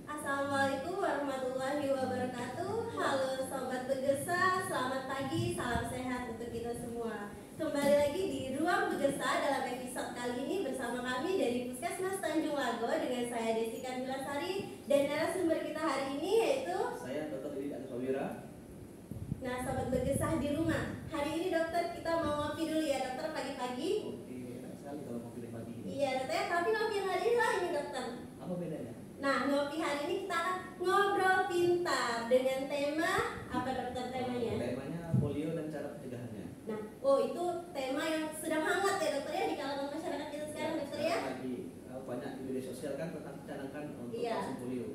Assalamualaikum warahmatullahi wabarakatuh. Halo Sobat Begesa, selamat pagi, salam sehat untuk kita semua. Kembali lagi di Ruang Begesa dalam episode kali ini bersama kami dari Puskesmas Tanjung Lago dengan saya Desika Bilasari dan narasumber kita hari ini yaitu saya Dr. Didi Anusawira. Nah, Sobat Begesa di rumah, hari ini dokter kita mau ngopi dulu ya dokter pagi-pagi. Oke, enak sekali kalau ngopi pagi ini. Iya dokter, tapi ngopi yang hari ini lah ini dokter. Apa bedanya? Nah, ngopi hari ini kita akan ngobrol pintar dengan tema apa dokter temanya? Temanya polio dan cara pencegahannya. Nah, oh itu tema yang sedang hangat ya dokter ya di kalangan masyarakat kita sekarang dokter ya? Lagi banyak di media sosial kan tentang canangkan untuk vaksin polio.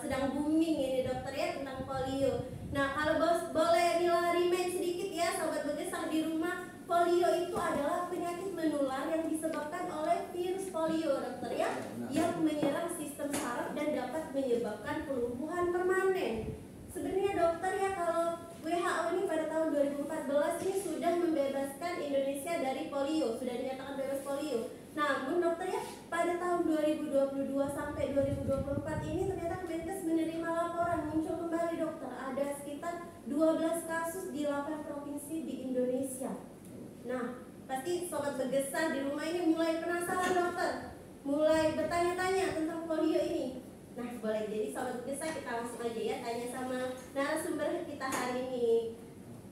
Sedang booming ini dokter ya tentang polio. Nah, kalau bos boleh Nila remind sedikit ya Sobat Begesa di rumah, polio itu adalah penyakit menular yang disebabkan oleh virus polio dokter ya, yang menyerang sistem saraf dan dapat menyebabkan kelumpuhan permanen. Sebenarnya dokter ya, kalau WHO ini pada tahun 2014 ini sudah membebaskan Indonesia dari polio, sudah dinyatakan bebas polio. Namun dokter ya, pada tahun 2022 sampai 2024 ini ternyata Kemenkes menerima laporan muncul kembali dokter, ada sekitar 12 kasus di 8 provinsi di Indonesia. Nah, pasti Sobat Begesa di rumah ini mulai penasaran dokter, mulai bertanya-tanya tentang polio ini. Nah, boleh jadi Sobat Begesa kita langsung aja ya tanya sama narasumber kita hari ini.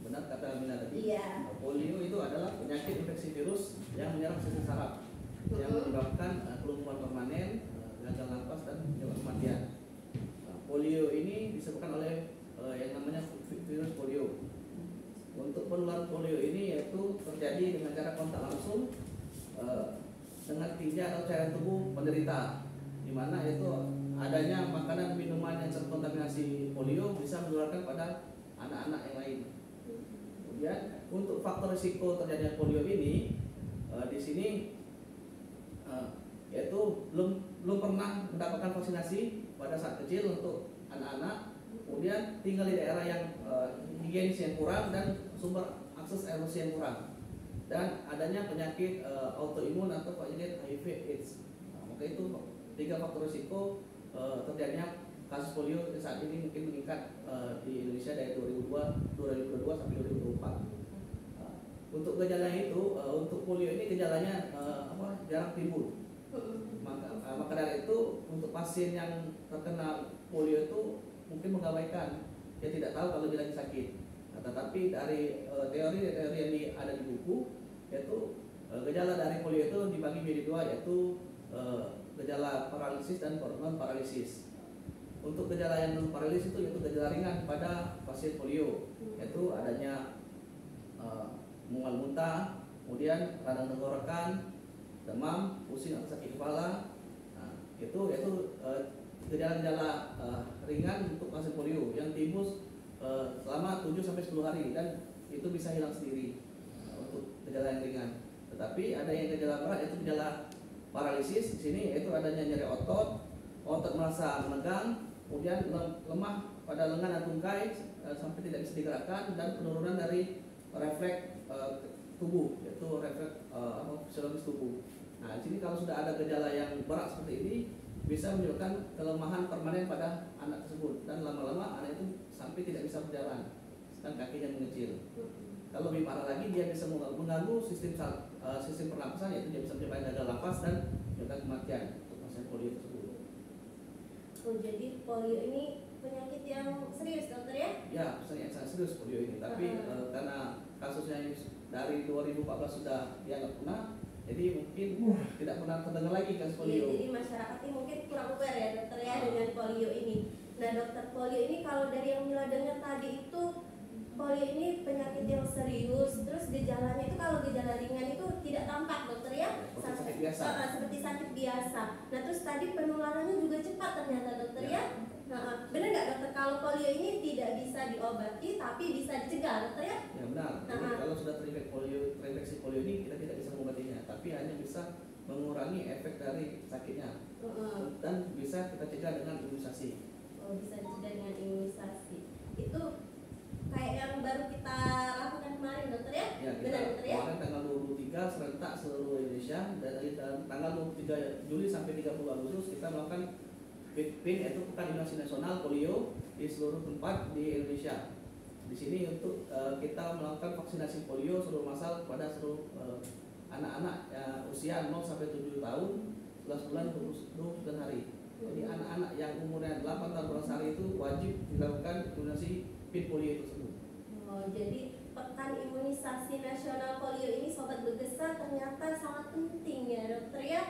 Benar kata Mina tadi. Iya. Polio itu adalah penyakit infeksi virus yang menyerang sistem saraf yang menyebabkan kelumpuhan permanen, gagal napas dan menyebabkan kematian. Polio ini disebabkan oleh yang namanya virus polio. Untuk penularan polio ini yaitu terjadi dengan cara kontak langsung dengan tinja atau cairan tubuh penderita, di mana itu adanya makanan minuman yang terkontaminasi polio bisa menularkan pada anak-anak yang lain. Kemudian untuk faktor risiko terjadinya polio ini di sini yaitu belum pernah mendapatkan vaksinasi pada saat kecil untuk anak-anak, kemudian tinggal di daerah yang higienis yang kurang dan sumber akses air bersih yang kurang, dan adanya penyakit autoimun atau penyakit HIV/AIDS. Maka itu 3 faktor risiko terjadinya kasus polio saat ini mungkin meningkat di Indonesia dari 2022 sampai 2024. Untuk gejalanya itu, untuk polio ini gejalanya jarang timbul. Maka dari itu untuk pasien yang terkena polio itu mungkin mengabaikan, dia tidak tahu kalau dia lagi sakit. Tetapi dari teori yang ada di buku, yaitu gejala dari polio itu dibagi menjadi 2, yaitu gejala paralisis dan non paralisis. Untuk gejala yang non paralisis itu yaitu gejala ringan pada pasien polio, yaitu adanya mual muntah, kemudian radang tenggorokan, demam, pusing atau sakit kepala. Itu gejala-gejala ringan untuk pasien polio yang timbul selama 7 sampai 10 hari dan itu bisa hilang sendiri untuk gejala yang ringan. Tetapi ada yang gejala berat, yaitu gejala paralisis. Di sini yaitu adanya nyeri otot merasa menegang, kemudian lemah pada lengan dan tungkai sampai tidak bisa digerakkan, dan penurunan dari refleks tubuh, yaitu refleks fisiologis tubuh. Nah, di sini kalau sudah ada gejala yang berat seperti ini bisa menyebabkan kelemahan permanen pada anak tersebut, dan lama-lama anak itu sampai tidak bisa berjalan, dan kakinya mengecil. Kalau lebih parah lagi, dia bisa mengganggu sistem pernapasan, yaitu dia bisa menyebabkan gagal nafas dan menyebabkan kematian untuk pasien polio tersebut. Oh, jadi polio ini penyakit yang serius, dokter ya? Ya, sangat serius polio ini. Tapi karena kasusnya ini dari 2014 sudah dianggap punah, jadi mungkin tidak pernah terdengar lagi kasus polio. Jadi masyarakat ini mungkin kurang aware ya, dokter ya, dengan polio ini. Nah, dokter, polio ini kalau dari yang Mila dengar tadi itu, polio ini penyakit yang serius. Terus gejalanya itu, kalau gejala ringan itu tidak tampak, dokter ya? Seperti sakit biasa. Seperti sakit biasa. Nah, terus tadi penularannya juga cepat ternyata, dokter ya? Nah, benar nggak, dokter, kalau polio ini tidak bisa diobati tapi bisa dicegah, dokter ya? Ya, benar. Jadi kalau sudah terinfeksi polio ini, kita tidak bisa mengobatinya, tapi hanya bisa mengurangi efek dari sakitnya, dan bisa kita cegah dengan imunisasi. Oh, bisa dicegah dengan imunisasi. Itu kayak yang baru kita lakukan kemarin, dokter ya? Ya, benar, dokter ya? kemarin tanggal 23 serentak seluruh Indonesia, dan dari tanggal 23 Juli sampai 30 Agustus kita melakukan PIN, yaitu Pekan Imunisasi Nasional Polio di seluruh tempat di Indonesia. Di sini untuk kita melakukan vaksinasi polio seluruh massal kepada seluruh anak-anak usia 0 sampai 7 tahun, 11 bulan 29 hari. Jadi anak-anak yang umurnya 8 tahun 12 hari itu wajib dilakukan imunisasi PIN polio tersebut. Oh, jadi Pekan Imunisasi Nasional Polio ini, sobat bergesah, ternyata sangat penting ya, dokter ya?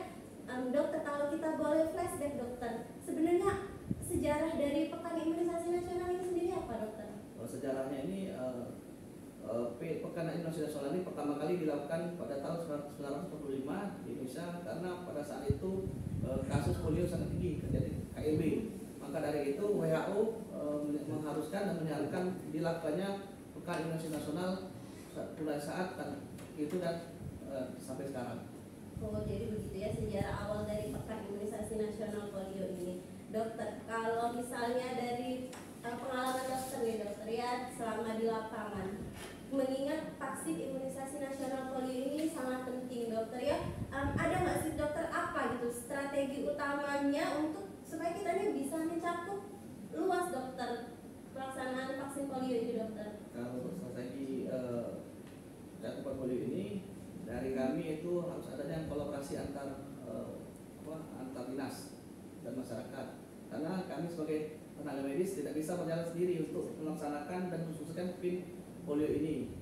Dokter, kalau kita boleh flashback, dokter, sebenarnya sejarah dari Pekan Imunisasi Nasional ini sendiri apa, dokter? Sejarahnya ini Pekan Imunisasi Nasional ini pertama kali dilakukan pada tahun 1945 di Indonesia, karena pada saat itu kasus polio sangat tinggi terjadi KLB. Maka dari itu WHO mengharuskan dan menyarankan dilakukannya Pekan Imunisasi Nasional mulai saat itu dan sampai sekarang. Oh, jadi begitu ya sejarah awal dari Pekan Imunisasi Nasional Polio ini. Dokter, kalau misalnya dari pengalaman dokter nih, dokter ya, selama di lapangan, mengingat vaksin imunisasi nasional polio ini sangat penting, dokter ya, ada nggak sih, dokter, apa gitu strategi utamanya untuk supaya kita ini bisa mencakup luas, dokter, pelaksanaan vaksin polio ini, dokter? Kalau strategi cakupan polio ini, dari kami itu harus adanya kolaborasi antar dinas dan masyarakat, karena kami sebagai tenaga medis tidak bisa berjalan sendiri untuk melaksanakan dan mengkhususkan PIN polio ini.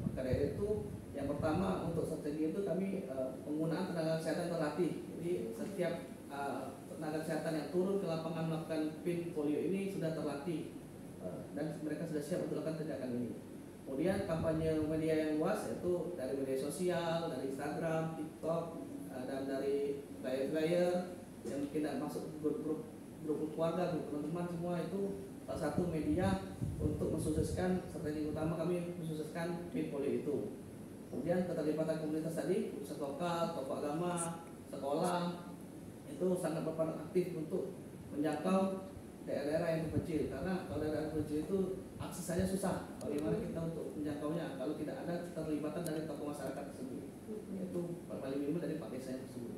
Maka dari itu, yang pertama untuk strategi itu kami penggunaan tenaga kesehatan terlatih. Jadi setiap tenaga kesehatan yang turun ke lapangan melakukan PIN polio ini sudah terlatih dan mereka sudah siap untuk melakukan tindakan ini. Kemudian kampanye media yang luas, yaitu dari media sosial, dari Instagram, TikTok, dan dari flyer-flyer yang mungkin masuk grup-grup grup keluarga, grup teman-teman semua itu salah satu media untuk mensukseskan strategi utama kami mensukseskan PIN polio itu. Kemudian keterlibatan komunitas tadi, pusat lokal, tokoh agama, sekolah itu sangat berperan aktif untuk menjangkau daerah-daerah yang terpencil, karena kalau daerah terpencil itu akses saja susah. Bagaimana kita untuk menjangkaunya kalau tidak ada keterlibatan dari tokoh masyarakat tersebut? Itu paling minimal dari Pak Desa tersebut.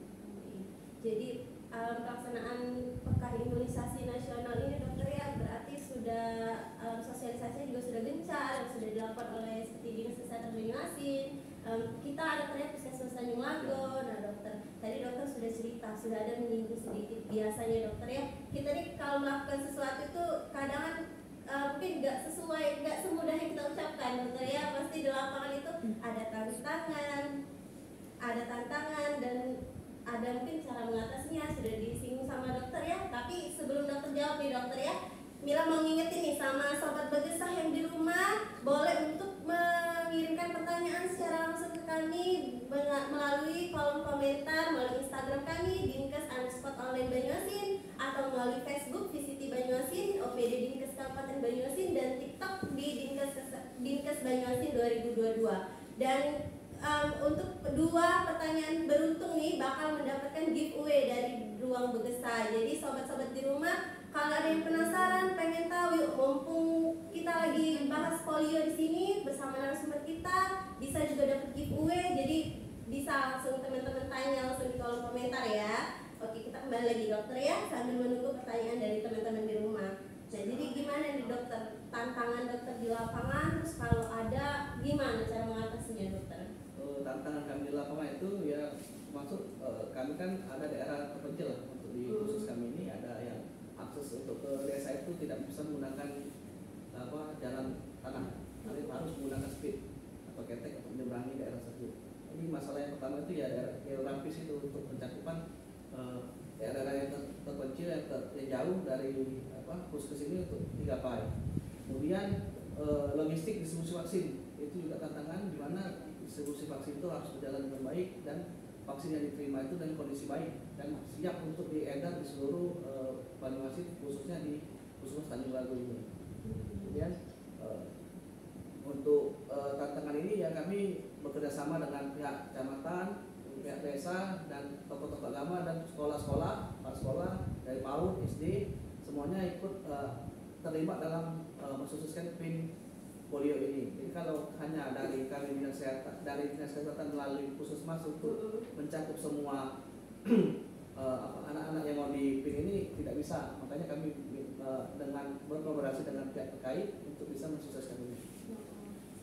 Jadi pelaksanaan pekan imunisasi nasional ini dokter ya berarti sudah sosialisasinya juga sudah gencar, sudah dilakukan oleh seperti Dinas Kesehatan Banyuasin. Kita ada ternyata Puskesmas Tanjung Lago. Nah dokter, tadi dokter sudah cerita, sudah ada menyinggung sedikit biasanya dokter ya. Kita nih kalau melakukan sesuatu itu kadang mungkin nggak sesuai, nggak semudah yang kita ucapkan dokter ya. Pasti di lapangan itu ada tantangan dan ada mungkin cara mengatasinya sudah disinggung sama dokter ya. Tapi sebelum dokter jawab nih dokter ya, Mila mau ngingetin nih sama sobat Begesah yang di rumah, boleh untuk mengirimkan pertanyaan secara langsung ke kami melalui kolom komentar melalui Instagram kami Dinkes_online Banyuasin, atau melalui Facebook Visiti Banyuasin, OPD Dinkes Kabupaten Banyuasin, dan TikTok di Dinkes Banyuasin 2022. Dan untuk kedua pertanyaan beruntung nih bakal mendapatkan giveaway dari Ruang Begesah. Jadi sobat-sobat di rumah, kalau ada yang penasaran, pengen tahu, yuk mumpung kita lagi bahas polio di sini bersama narasumber kita, bisa juga dapat giveaway. Jadi bisa langsung teman-teman tanya langsung di kolom komentar ya. Oke, kita kembali lagi dokter ya, sambil menunggu pertanyaan dari teman-teman di rumah. Nah, jadi gimana nih dokter, tantangan dokter di lapangan, terus kalau ada gimana cara mengatasinya dokter? Tantangan kami di lapangan itu ya masuk kami kan ada daerah terpencil lah, untuk di khusus kami ini ada yang akses untuk ke desa itu tidak bisa menggunakan jalan tanah, harus menggunakan speed atau ketek untuk menyeberangi daerah tersebut. Jadi masalah yang pertama itu ya daerah geografis itu untuk mencakupan daerah yang terpencil yang jauh dari puskes ini untuk digapai. Kemudian logistik distribusi vaksin itu juga tantangan, di mana distribusi vaksin itu harus berjalan dengan baik dan vaksin yang diterima itu dengan kondisi baik dan siap untuk diedar di seluruh Banyuasin, khususnya di Puskesmas Tanjung Lago ini. Kemudian untuk tantangan ini ya kami bekerjasama dengan pihak kecamatan, pihak desa, dan tokoh-tokoh agama dan sekolah-sekolah, sekolah dari PAUD, SD, semuanya ikut terlibat dalam mensukseskan PIN polio ini. Jadi kalau hanya dari kami dinas kesehatan melalui puskesmas untuk mencakup semua anak-anak yang mau di PIN ini tidak bisa. Makanya kami dengan berkolaborasi dengan pihak terkait untuk bisa mensukseskan ini.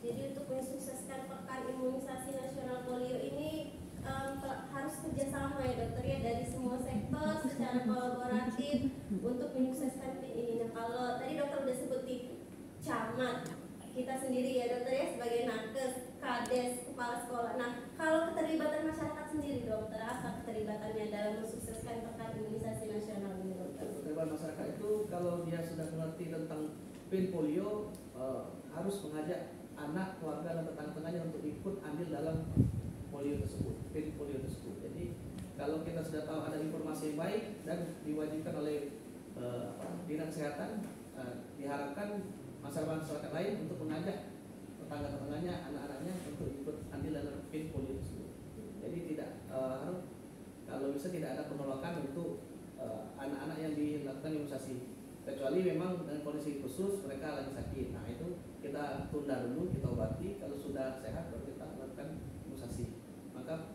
Jadi untuk mensukseskan pekan imunisasi nasional polio ini harus kerjasama ya dokter ya, dari semua sektor secara kolaboratif untuk menyukseskan PIN ini. Nah kalau tadi dokter udah sebutin camat, kita sendiri ya dokter ya sebagai nakes, kades, kepala sekolah. Nah kalau keterlibatan masyarakat sendiri dokter, apa keterlibatannya dalam mensukseskan pekan imunisasi nasional ini dokter? Keterlibatan masyarakat itu kalau dia sudah mengerti tentang PIN polio harus mengajak anak, keluarga, dan tetangga-tetangganya untuk ikut andil dalam polio tersebut, PIN polio tersebut. Jadi kalau kita sudah tahu ada informasi yang baik dan diwajibkan oleh dinas kesehatan, diharapkan masyarakat lain untuk mengajak tetangga-tetangganya, anak-anaknya untuk ikut andil dalam PIN polio tersebut. Jadi tidak harus, kalau bisa tidak ada penolakan untuk anak-anak yang dilakukan imunisasi, kecuali memang dengan kondisi khusus mereka lagi sakit. Nah itu kita tunda dulu, kita obati, kalau sudah sehat baru kita lakukan imunisasi. Maka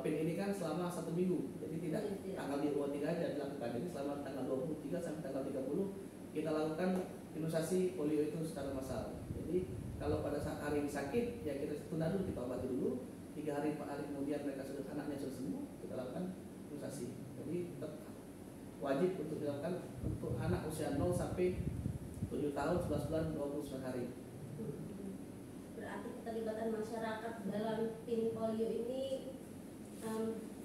PIN ini kan selama 1 minggu, jadi tidak tanggal 23 aja dilakukan. Jadi selama tanggal 23 sampai tanggal 30 kita lakukan imunisasi polio itu secara massal. Jadi kalau pada saat hari ini sakit, ya kita tunda dulu, kita obati dulu. 3 hari 4 hari kemudian mereka sudah, anaknya sudah sembuh, kita lakukan imunisasi. Jadi tetap wajib untuk dilakukan untuk anak usia 0 sampai 7 tahun, 11 bulan, 29 hari. Berarti keterlibatan masyarakat dalam PIN polio ini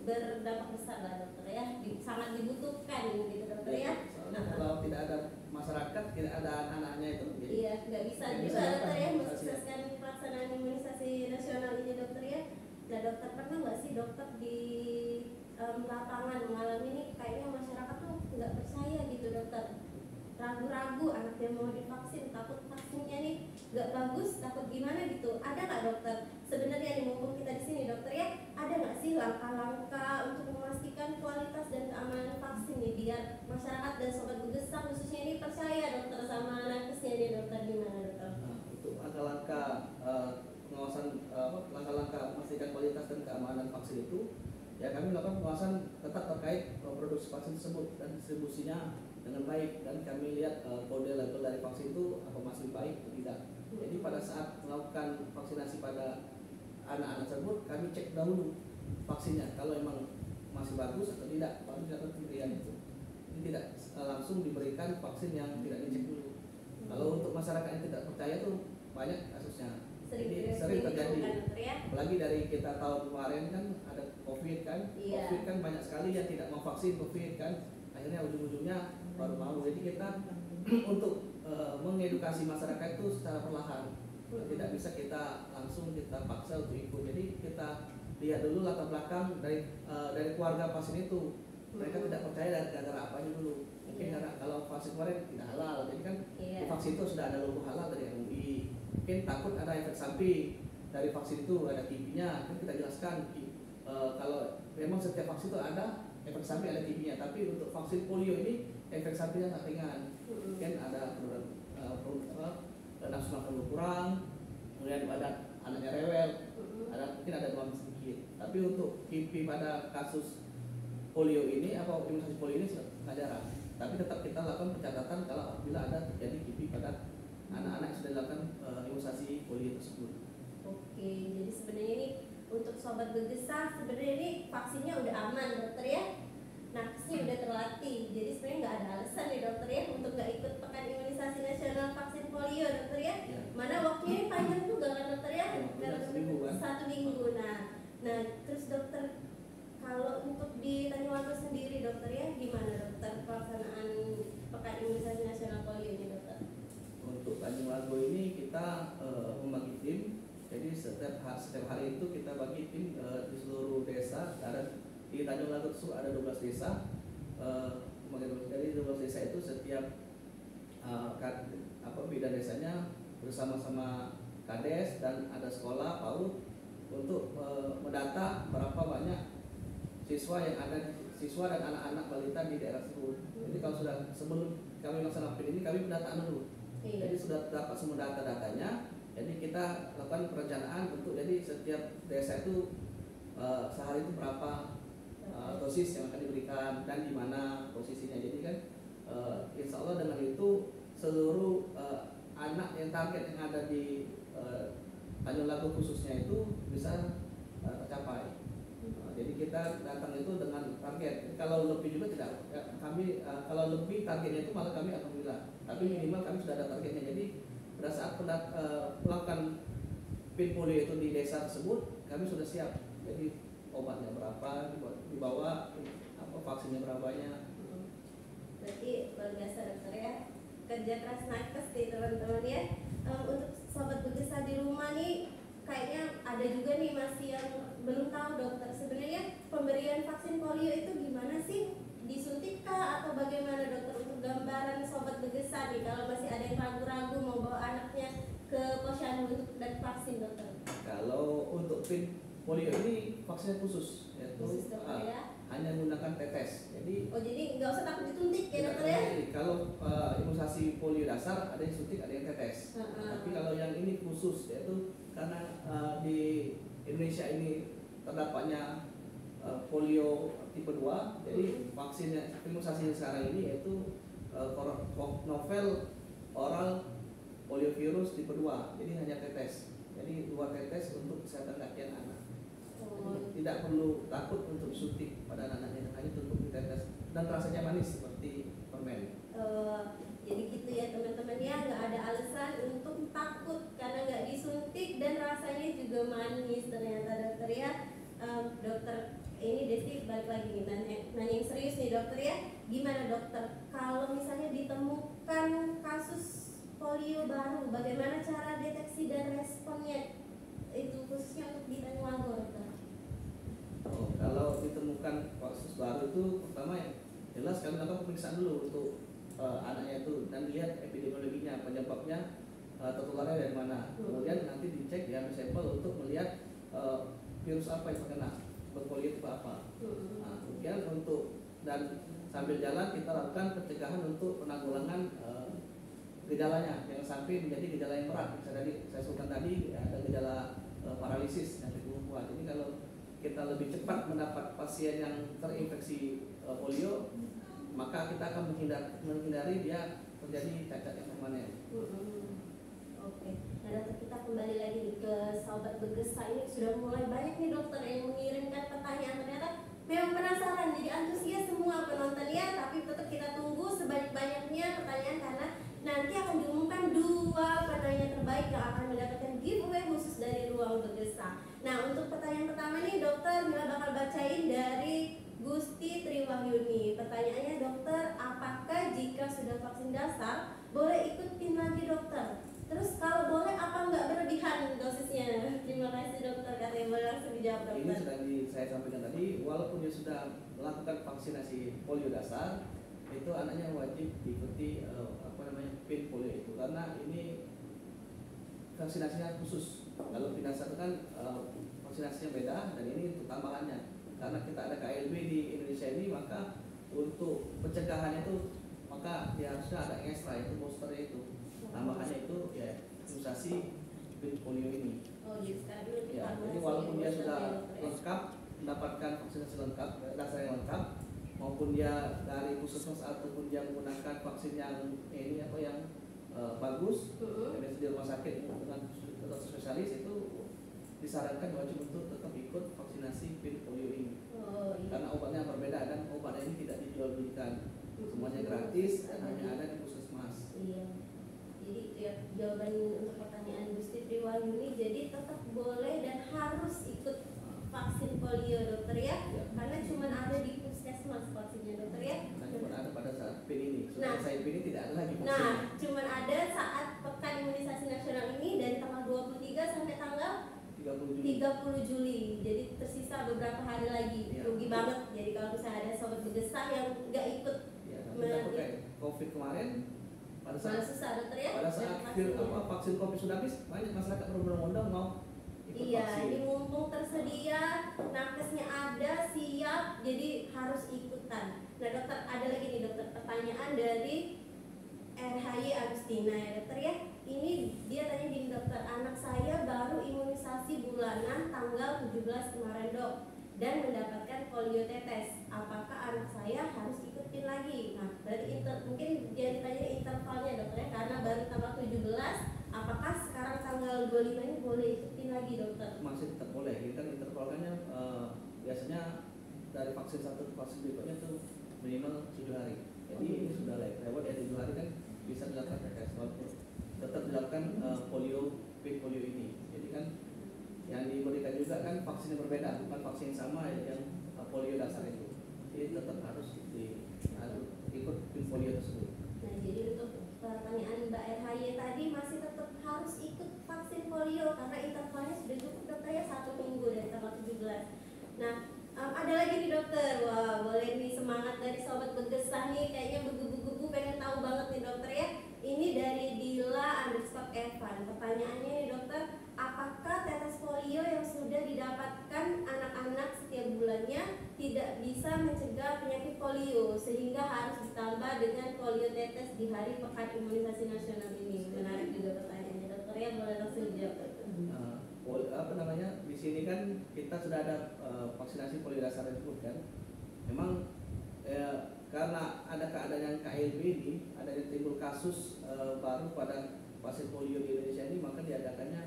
berdampak besar lah dokter ya, sangat dibutuhkan gitu dokter ya. Kalau tidak ada masyarakat, tidak ada anak-anaknya itu. Iya, nggak bisa juga dokter ya mensukseskan pelaksanaan imunisasi nasional ini dokter ya. Nah dokter, pernah nggak sih dokter di lapangan mengalami ini kayaknya masyarakat tuh nggak percaya gitu dokter? Ragu-ragu anaknya mau divaksin, takut vaksinnya nih nggak bagus, takut gimana gitu. Ada nggak dokter? Sebenarnya nih mumpung kita di sini dokter ya, ada nggak sih langkah-langkah untuk memastikan kualitas dan keamanan vaksin nih biar masyarakat dan sobat Bugesa khususnya ini percaya dokter sama nakesnya nih dokter, gimana dokter? Nah, untuk langkah-langkah pengawasan langkah-langkah memastikan kualitas dan keamanan vaksin itu ya kami melakukan pengawasan tetap terkait produksi vaksin tersebut dan distribusinya dengan baik, dan kami lihat kode label dari vaksin itu apa masih baik atau tidak. Jadi pada saat melakukan vaksinasi pada anak-anak tersebut kami cek dahulu vaksinnya kalau emang masih bagus atau tidak, baru dilakukan pemberian itu. Jadi tidak langsung diberikan vaksin yang tidak dicek dulu. Kalau untuk masyarakat yang tidak percaya tuh banyak kasusnya. Sering terjadi. Apalagi dari kita tahun kemarin kan ada COVID kan, COVID kan banyak sekali yang tidak mau vaksin COVID kan, akhirnya ujung-ujungnya baru mau. Jadi kita untuk mengedukasi masyarakat itu secara perlahan, tidak bisa kita langsung kita paksa untuk ikut. Jadi kita lihat dulu latar belakang dari keluarga pasien itu, mereka tidak percaya dari gara-gara apanya dulu. Mungkin karena kalau vaksin kemarin tidak halal, jadi kan di vaksin itu sudah ada logo halal dari MUI. Mungkin takut ada efek samping dari vaksin itu, ada kipinya, kan kita jelaskan kalau memang setiap vaksin itu ada efek samping, ada kipinya. Tapi untuk vaksin polio ini efek sampingnya sangat ringan. Kan ada nafsu makan berkurang, kemudian ada anaknya rewel, mungkin ada demam sedikit. Tapi untuk kipi pada kasus polio ini atau imunisasi polio ini sangat jarang. Tapi tetap kita lakukan pencatatan kalau apabila ada terjadi kipi pada anak-anak yang sudah dilakukan imunisasi polio tersebut. Oke, jadi sebenarnya ini untuk sobat Bugesa sebenarnya ini vaksinnya udah aman dokter ya, nakesnya udah terlatih, jadi sebenarnya nggak ada alasan nih dokter ya untuk nggak ikut pekan imunisasi nasional vaksin polio dokter ya. Mana waktunya panjang juga kan dokter ya, satu minggu. Nah terus dokter, kalau untuk di Tanyuwanto sendiri dokter ya, gimana dokter pelaksanaan pekan imunisasi nasional polio ini dokter? Untuk Tanyuwanto ini kita membagi tim. Jadi setiap hari itu kita bagi tim di seluruh desa. Di Tanjung Lagut itu ada 12 desa. Dari 12 desa itu setiap bidang desanya bersama-sama kades dan ada sekolah PAUD untuk mendata berapa banyak siswa dan anak-anak balita di daerah tersebut. Jadi kalau sudah sebelum kami melaksanakan ini kami pendataan dulu. Jadi sudah dapat semua data-datanya. Jadi kita lakukan perencanaan untuk jadi setiap desa itu sehari itu berapa dosis yang akan diberikan dan di mana posisinya. Jadi kan insya Allah dengan itu seluruh anak yang target yang ada di Tanjung Lagu khususnya itu bisa tercapai. Jadi kita datang itu dengan target. Jadi kalau lebih juga tidak, kami kalau lebih targetnya itu malah kami alhamdulillah. Tapi minimal kami sudah ada targetnya. Jadi pada saat melakukan pin polio itu di desa tersebut, kami sudah siap. Jadi obatnya berapa, dibawa vaksinnya berapanya. Berarti luar biasa dokter ya, kerja keras nakes nih teman-teman ya. Untuk sobat Bugesa di rumah nih, kayaknya ada juga nih masih yang belum tahu dokter, sebenarnya pemberian vaksin polio itu gimana sih? Disuntik kah atau bagaimana dokter? Untuk gambaran sobat Bugesa nih, kalau masih ada yang ragu-ragu mau bawa anaknya ke posyandu untuk dan vaksin dokter. Kalau untuk pin polio ini vaksinnya khusus, yaitu hanya menggunakan tetes. Jadi nggak usah takut disuntik ya dokter ya? Kalau imunisasi polio dasar ada yang suntik, ada yang tetes. Tapi kalau yang ini khusus, yaitu karena di Indonesia ini terdapatnya polio tipe 2, jadi vaksinnya imunisasi sekarang ini yaitu novel oral poliovirus tipe 2. Jadi hanya tetes. Jadi 2 tetes untuk kesehatan kaki anak. Tidak perlu takut untuk suntik pada anak-anaknya, hanya untuk ditetes dan rasanya manis seperti permen. Jadi gitu ya teman-teman ya, nggak ada alasan untuk takut karena nggak disuntik dan rasanya juga manis ternyata dokter ya. Dokter ini Desti balik lagi nih nanya yang serius nih dokter ya, gimana dokter kalau misalnya ditemukan kasus polio baru, bagaimana cara deteksi dan responnya itu khususnya untuk di Tanyuwanto dokter? Kalau ditemukan kasus baru itu pertama yang jelas kami lakukan pemeriksaan dulu untuk anaknya itu dan dilihat epidemiologinya, penyebabnya tertularnya dari mana. Kemudian nanti dicek diambil sampel untuk melihat virus apa yang terkena, berpolio itu apa. Nah, kemudian untuk dan sambil jalan kita lakukan pencegahan untuk penanggulangan gejalanya yang sampai menjadi gejala yang berat. Misalnya tadi saya sebutkan tadi ada gejala paralisis dan kelumpuhan. Jadi kalau kita lebih cepat mendapat pasien yang terinfeksi polio, maka kita akan menghindari dia terjadi cacat yang permanen. Oke, nah dokter, kita kembali lagi nih ke Sobat Bergesa. Ini sudah mulai banyak nih dokter yang mengirimkan pertanyaan. Ternyata memang penasaran, jadi antusias semua penonton ya. Tapi tetap kita tunggu sebanyak-banyaknya pertanyaan karena nanti akan diumumkan 2 penanya terbaik yang akan mendapatkan giveaway khusus dari Ruang Bergesa. Nah, untuk pertanyaan pertama nih dokter, Mila bakal bacain dari Gusti Triwahyuni. Pertanyaannya dokter, apakah jika sudah vaksin dasar boleh ikut PIN lagi dokter? Terus kalau boleh apa enggak berlebihan dosisnya? Terima kasih dokter, katanya boleh langsung dijawab dokter. Ini sudah saya sampaikan tadi, walaupun dia sudah melakukan vaksinasi polio dasar, itu anaknya wajib diikuti PIN polio itu karena ini vaksinasinya khusus. Kalau PIN dasar kan vaksinasinya beda dan ini untuk tambahannya. Karena kita ada KLB di Indonesia ini, maka untuk pencegahan itu maka dia harusnya ada yang ekstra, itu boosternya itu. Tambahannya itu ya imunisasi PIN polio ini. Oh, Ya, jadi walaupun dia sudah lengkap mendapatkan vaksinasi lengkap, dasar yang lengkap, maupun dia dari puskesmas ataupun dia menggunakan vaksin yang ini apa yang bagus, biasa di rumah sakit dengan dokter spesialis, itu disarankan wajib untuk tetap ikut vaksinasi PIN polio ini. Karena obatnya berbeda dan obatnya ini tidak dijual belikan, semuanya gratis dan hanya ada di puskesmas. Iya. Jadi itu ya jawaban untuk pertanyaan Gusti Triwahyuni. Jadi tetap boleh dan harus ikut vaksin polio dokter ya, karena cuma ada di puskesmas vaksinnya dokter ya. Nah, cuma ada pada saat PIN ini. Nah, saya PIN ini tidak ada lagi vaksin. Nah, cuma ada saat pekan imunisasi nasional ini dari tanggal 23 sampai tanggal 30 Juli. Jadi tersisa beberapa hari lagi. Rugi banget. Jadi kalau misalnya ada Sobat Bergesa yang nggak ikut COVID kemarin, pada saat susah dokter ya. Pada saat vaksin COVID sudah habis, banyak masyarakat berbondong-bondong mau ikut vaksin. Ini mumpung tersedia, nakesnya ada, siap, jadi harus ikutan. Nah dokter, ada lagi nih dokter pertanyaan dari RHY Agustina ya dokter ya. Ini dia tanya gini dokter, anak saya baru imunisasi bulanan tanggal 17 kemarin dok dan mendapatkan polio tetes. Apakah anak saya harus ikutin lagi? Nah, berarti mungkin dia ditanya intervalnya dokter ya, karena baru tanggal 17. Apakah sekarang tanggal 25 ini boleh ikutin lagi dokter? Masih tetap boleh. Ini kan intervalnya biasanya dari vaksin satu ke vaksin berikutnya itu minimal 7 hari. Jadi ini sudah lewat ya 7 hari kan bisa dilakukan tetes, walaupun tetap dilakukan PIN polio ini. Jadi kan yang diberikan juga kan vaksin yang berbeda, bukan vaksin yang sama yang polio dasar itu. Jadi tetap harus ikut PIN polio tersebut. Nah, jadi untuk pertanyaan Mbak RHY tadi masih tetap harus ikut vaksin polio karena intervalnya sudah cukup dokter ya 1 minggu dari tanggal 17. Nah, ada lagi nih dokter. Wah, boleh nih semangat dari Sobat Bergesa nih, kayaknya begubu-gubu pengen tahu banget nih dokter ya. Ini dari Dila_Evan. Pertanyaannya nih dokter, apakah tetes polio yang sudah didapatkan anak-anak setiap bulannya tidak bisa mencegah penyakit polio sehingga harus ditambah dengan polio tetes di hari pekan imunisasi nasional ini? Menarik juga pertanyaannya dokter ya, boleh langsung dijawab. Di sini kan kita sudah ada vaksinasi polio dasar tersebut kan. Memang karena ada keadaan KLB ini, ada yang timbul kasus baru pada pasien polio di Indonesia ini, maka diadakannya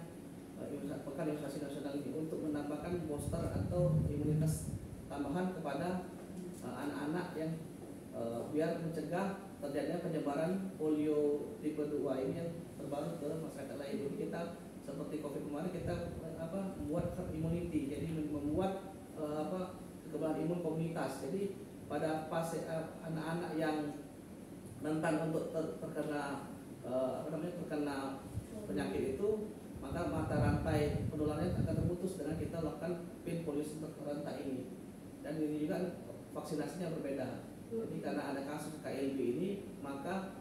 pekan imunisasi nasional ini untuk menambahkan booster atau imunitas tambahan kepada anak-anak yang biar mencegah terjadinya penyebaran polio tipe 2 ini yang terbaru ke masyarakat lain. Jadi kita seperti COVID kemarin kita membuat herd immunity, jadi membuat kekebalan imun komunitas. Jadi pada anak-anak yang rentan untuk terkena penyakit itu, maka mata rantai penularannya akan terputus dengan kita lakukan PIN polio serentak ini. Dan ini juga vaksinasinya berbeda. Jadi karena ada kasus KLB ini, maka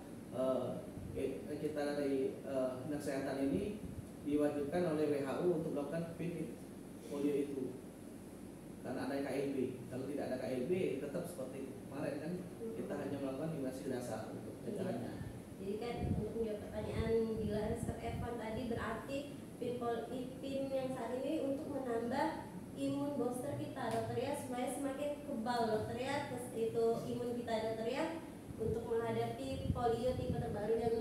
kita dari dinas kesehatan ini diwajibkan oleh WHO untuk melakukan PIN polio itu karena ada KLB. Kalau tidak ada KLB tetap seperti kemarin kan kita hanya melakukan imunisasi dasar untuk pencegahannya. Jadi kan untuk menjawab pertanyaan Dila Rizky Evan tadi berarti PIN yang saat ini untuk menambah imun booster kita dokter ya supaya semakin kebal dokter ya itu imun kita dokter ya untuk menghadapi polio tipe terbaru yang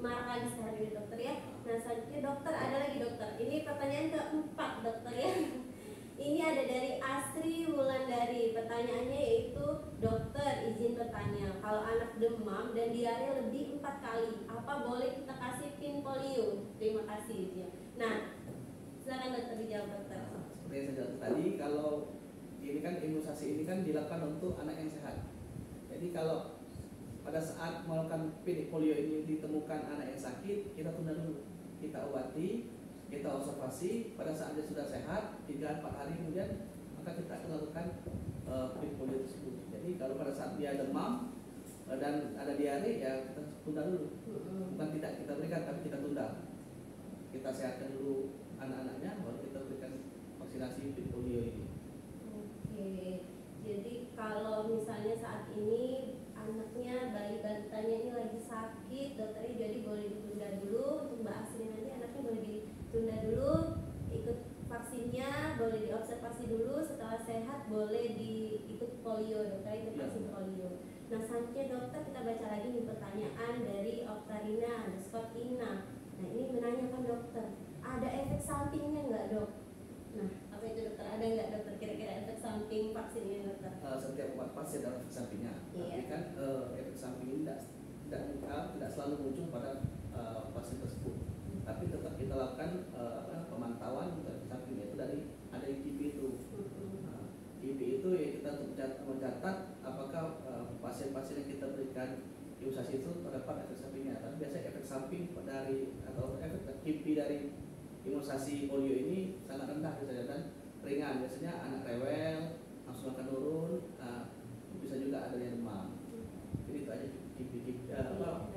marak lagi sekarang ini dokter ya. Nah selanjutnya dokter ada lagi dokter. Ini pertanyaan keempat dokter ya. Ini ada dari Astri Wulandari. Pertanyaannya yaitu dokter izin bertanya kalau anak demam dan diare lebih 4 kali apa boleh kita kasih pin polio? Terima kasih ya. Nah silakan dokter dijawab dokter. Seperti yang saya jawab tadi, kalau ini kan imunisasi ini kan dilakukan untuk anak yang sehat. Jadi kalau pada saat melakukan polio ini ditemukan anak yang sakit, kita tunda dulu, kita obati, kita observasi. Pada saat dia sudah sehat 3-4 hari kemudian maka kita akan lakukan polio tersebut. Jadi kalau pada saat dia demam dan ada diare ya kita tunda dulu, bukan tidak kita berikan tapi kita tunda, kita sehatkan dulu anak-anaknya baru kita berikan vaksinasi polio ini. Oke, jadi kalau misalnya saat ini anaknya bayi balitanya ini lagi sakit, dokternya jadi boleh ditunda dulu untuk Mbak Asri nanti anaknya boleh ditunda dulu ikut vaksinnya, boleh diobservasi dulu setelah sehat boleh diikut polio dokter ikut vaksin polio. Nah selanjutnya dokter kita baca lagi nih pertanyaan dari Oktarina_Ina. Nah ini menanyakan dokter ada efek sampingnya nggak dok? Nah apa itu dokter, ada nggak dokter kira-kira efek samping vaksin ini dokter? Setiap obat pasti ada efek sampingnya, tapi kan efek samping ini tidak selalu muncul pada pasien tersebut, tapi tetap kita lakukan pemantauan efek sampingnya itu dari ada IPP itu. IPP itu ya kita mencatat apakah pasien-pasien yang kita berikan imunisasi itu terdapat efek sampingnya. Tapi biasanya efek samping dari atau efek IPP dari imunisasi polio ini sangat rendah biasanya dan ringan. Biasanya anak rewel, langsung akan turun, bisa juga ada yang demam. Jadi itu aja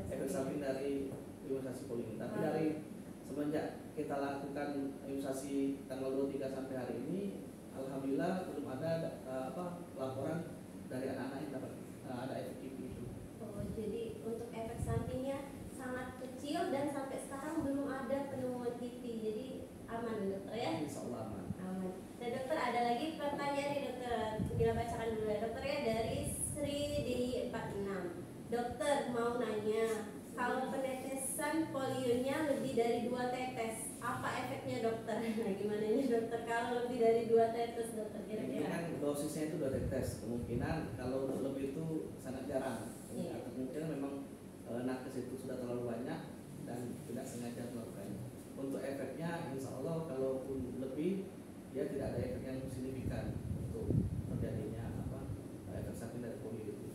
efek samping dari imunisasi polio ini. Tapi dari semenjak kita lakukan imunisasi tanggal 23 sampai hari ini, alhamdulillah belum ada laporan dari anak-anak yang dapat ada efek itu. Oh, jadi untuk efek sampingnya sangat kecil dan sampai sekarang belum ada penemuan TB, jadi aman dokter ya? Insya Allah aman. Aman. Nah dokter ada lagi pertanyaan nih dokter, kita bacakan dulu ya dokter ya dari Sri di 46. Dokter mau nanya, kalau penetesan polionya lebih dari 2 tetes, apa efeknya dokter? Nah gimana ini dokter kalau lebih dari 2 tetes dokter Ini kira-kira? kan dosisnya itu 2 tetes, kemungkinan kalau lebih itu sangat jarang. Kemungkinan memang nakes itu sudah terlalu banyak dan tidak sengaja melakukannya. Untuk efeknya insya Allah kalau lebih dia tidak ada efek yang signifikan untuk terjadinya efek samping dari polio itu.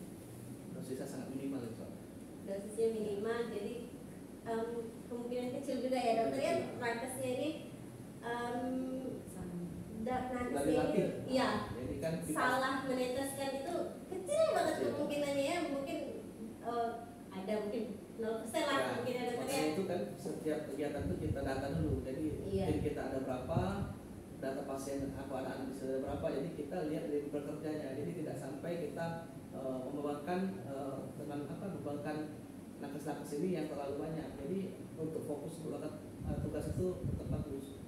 Dosisnya sangat minimal insya Allah. Dosisnya minimal, jadi kemungkinan kecil juga ya dokter ya. Nakesnya ini nakesnya ini ya kan salah meneteskan itu kecil banget kemungkinannya ya, mungkin ada mungkin 0% lah ya, mungkin ada dokter ya. Itu kan setiap kegiatan itu kita data dulu, jadi mungkin kita ada berapa data pasien anak-anak bisa ada berapa, jadi kita lihat dari bekerjanya, jadi tidak sampai kita membebankan membebankan nakes-nakes ini yang terlalu banyak. Jadi untuk fokus tugas itu tetap bagus.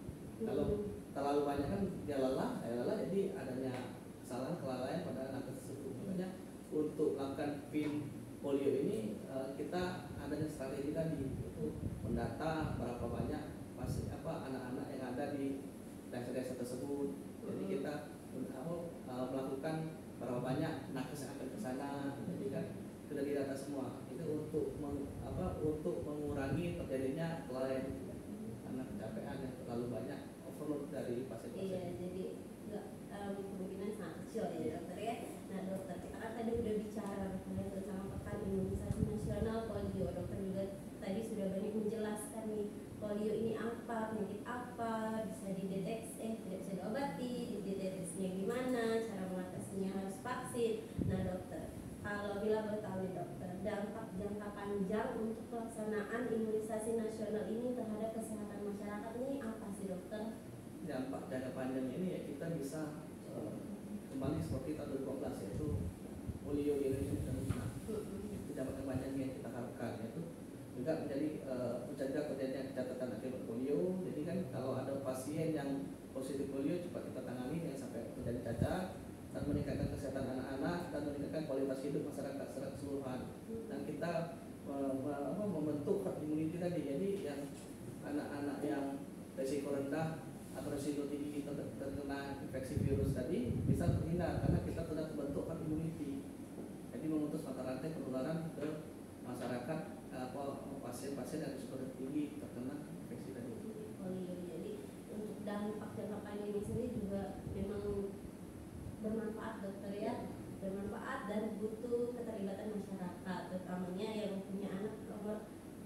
Kalau terlalu banyak kan dia lelah, jadi adanya kesalahan kelalaian pada nakes tersebut. Makanya untuk melakukan PIN polio ini kita adanya strategi tadi, itu mendata berapa banyak anak-anak yang ada di desa-desa tersebut. Jadi kita melakukan berapa banyak nakes yang akan ke sana. Jadi kan sudah didata semua. Itu untuk untuk mengurangi terjadinya kelalaian karena kecapean yang terlalu banyak overload dari pasien-pasien. Iya, jadi kemungkinan sangat kecil ya dokter ya. Nah dokter, kita kan tadi udah bicara tentang pekan imunisasi nasional polio. Dokter juga tadi sudah banyak menjelaskan nih polio ini apa, penyakit apa, bisa dideteksi, tidak bisa diobati, dideteksinya gimana, cara mengatasinya harus vaksin. Nah dokter, kalau bila boleh tahu nih dokter, dampak jangka panjang untuk pelaksanaan imunisasi nasional ini terhadap kesehatan masyarakat ini apa sih dokter? Dampak jangka panjang ini ya kita bisa kembali seperti tahun 2012 yaitu polio di Indonesia sudah musnah. Itu dampak jangka panjang yang kita harapkan, yaitu juga menjadi mencegah terjadinya catatan akibat polio. Jadi kan kalau ada pasien yang positif polio cepat kita tangani yang sampai terjadi cacat, dan meningkatkan kesehatan anak-anak dan meningkatkan kualitas hidup masyarakat secara keseluruhan. Dan kita membentuk herd immunity tadi, jadi yang anak-anak yang risiko rendah atau risiko tinggi terkena infeksi virus tadi bisa terhindar karena kita sudah terbentuk herd immunity. Jadi memutus mata rantai penularan ke masyarakat pasien-pasien yang risiko tinggi terkena infeksi tadi. Polio. Jadi untuk dampak jangka panjang ini sendiri juga memang bermanfaat dokter ya, bermanfaat dan butuh keterlibatan masyarakat, terutamanya yang punya anak umur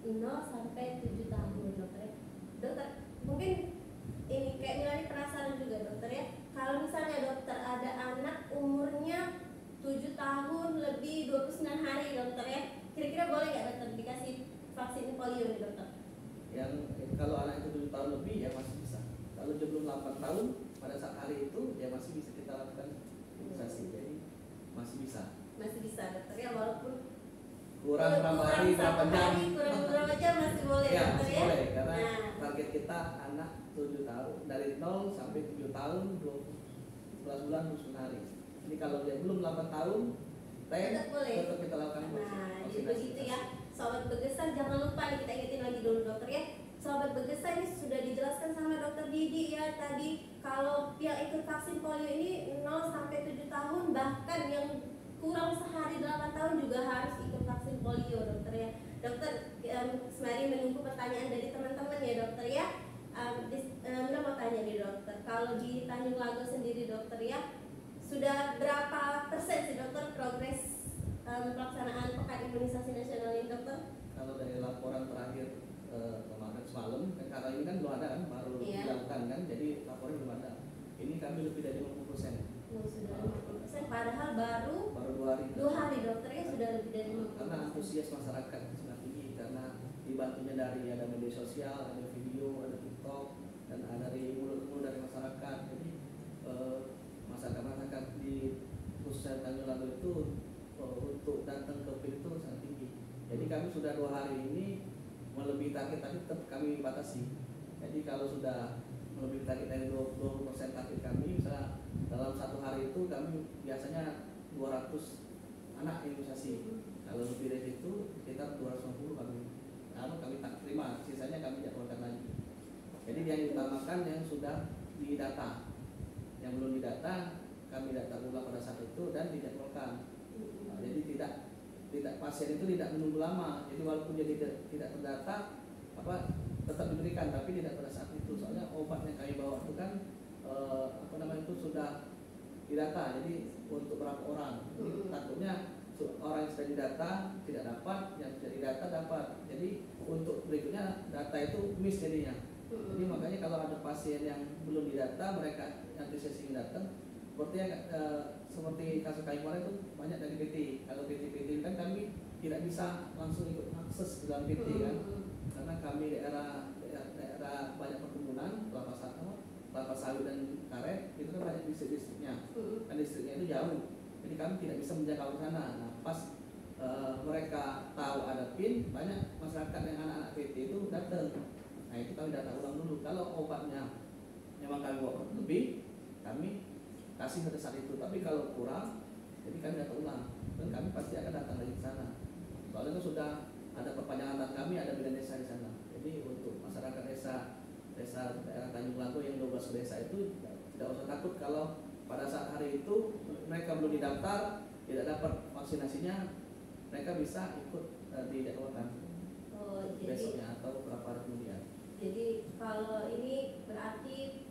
0 sampai 7 tahun dokter. Dokter, mungkin ini kayak Milani penasaran juga dokter ya, kalau misalnya dokter ada anak umurnya 7 tahun lebih 29 hari dokter ya, kira-kira boleh nggak dokter dikasih vaksin polio nih dokter? Yang kalau anak itu 7 tahun lebih ya masih bisa. Kalau belum 8 tahun pada saat hari itu ya masih bisa kita lakukan imunisasi. Jadi masih bisa. Masih bisa dokter ya, walaupun kurang berapa hari, berapa jam, kurang berapa jam masih boleh ya, dokter masih ya. boleh karena Nah, target kita anak 7 tahun dari 0 sampai 7 tahun 12 bulan 29 hari. Jadi kalau dia belum 8 tahun tetap boleh. tetap kita lakukan Nah, jadi vaksinasi. begitu ya. Sobat Berkesan, jangan lupa nih kita ingetin lagi dulu dokter ya. Sobat Berkesan ini sudah dijelaskan sama dokter Didi ya tadi, kalau yang ikut vaksin polio ini 0 sampai 7 tahun, bahkan yang kurang sehari 8 tahun juga harus ikut vaksin polio dokter ya. Dokter, sembari menunggu pertanyaan dari teman-teman ya dokter ya. Mila mau tanya nih dokter, kalau di Tanjung Lago sendiri dokter ya, sudah berapa persen sih dokter progres pelaksanaan pekan imunisasi nasional ini dokter? Kalau dari laporan terakhir kemarin semalam, kan karena ini kan belum ada kan, baru Iya. dilakukan kan, jadi laporan belum ada. Ini kami lebih dari 50%. Sudah 50%, padahal baru 2 hari. 2 hari dokter ya sudah lebih dari 50%. Karena antusias masyarakat sangat tinggi, karena dibantunya dari ada media sosial, ada video, ada TikTok, dan ada dari mulut-mulut dari masyarakat. Jadi masyarakat di khususnya Tanjung Lago itu untuk datang ke PIL itu sangat tinggi. Jadi kami sudah 2 hari ini melebihi target tadi tetap kami batasi. Jadi kalau sudah melebihi target dari 20% target kami, misalnya dalam 1 hari itu kami biasanya 200 anak imunisasi. Kalau lebih dari itu sekitar 250 kami tak terima, sisanya kami jadwalkan lagi. Jadi yang diutamakan yang sudah didata, yang belum didata kami data ulang pada saat itu dan dijadwalkan. Jadi tidak pasien itu tidak menunggu lama. Jadi walaupun dia tidak terdata tetap diberikan, tapi tidak pada saat itu. Soalnya obat yang kami bawa itu kan itu sudah didata. Jadi untuk berapa orang? Jadi takutnya orang yang sudah didata tidak dapat, yang sudah didata dapat. Jadi untuk berikutnya data itu miss jadinya. Jadi makanya kalau ada pasien yang belum didata, mereka antusias ingin datang, seperti kasus kami kemarin itu banyak dari PT. Kalau PT kan kami tidak bisa langsung ikut akses ke dalam PT kan, karena kami daerah banyak perkebunan, kelapa sawit dan karet, itu kan banyak distrik-distriknya, dan distriknya itu jauh, jadi kami tidak bisa menjangkau ke sana. Nah, pas mereka tahu ada PIN, banyak masyarakat yang anak-anak PT itu datang. Nah itu kami data ulang dulu. Kalau obatnya memang kami bawa lebih, kami kasih pada saat itu. Tapi kalau kurang, jadi kami data ulang dan kami pasti akan datang lagi ke sana. Soalnya itu sudah ada perpanjangan data kami, ada bidan desa di sana. Jadi untuk masyarakat desa daerah Tanjung Lago yang 12 desa itu tidak usah takut kalau pada saat hari itu mereka belum didaftar, tidak dapat vaksinasinya, mereka bisa ikut dijadwalkan besoknya atau beberapa hari kemudian. Jadi kalau ini berarti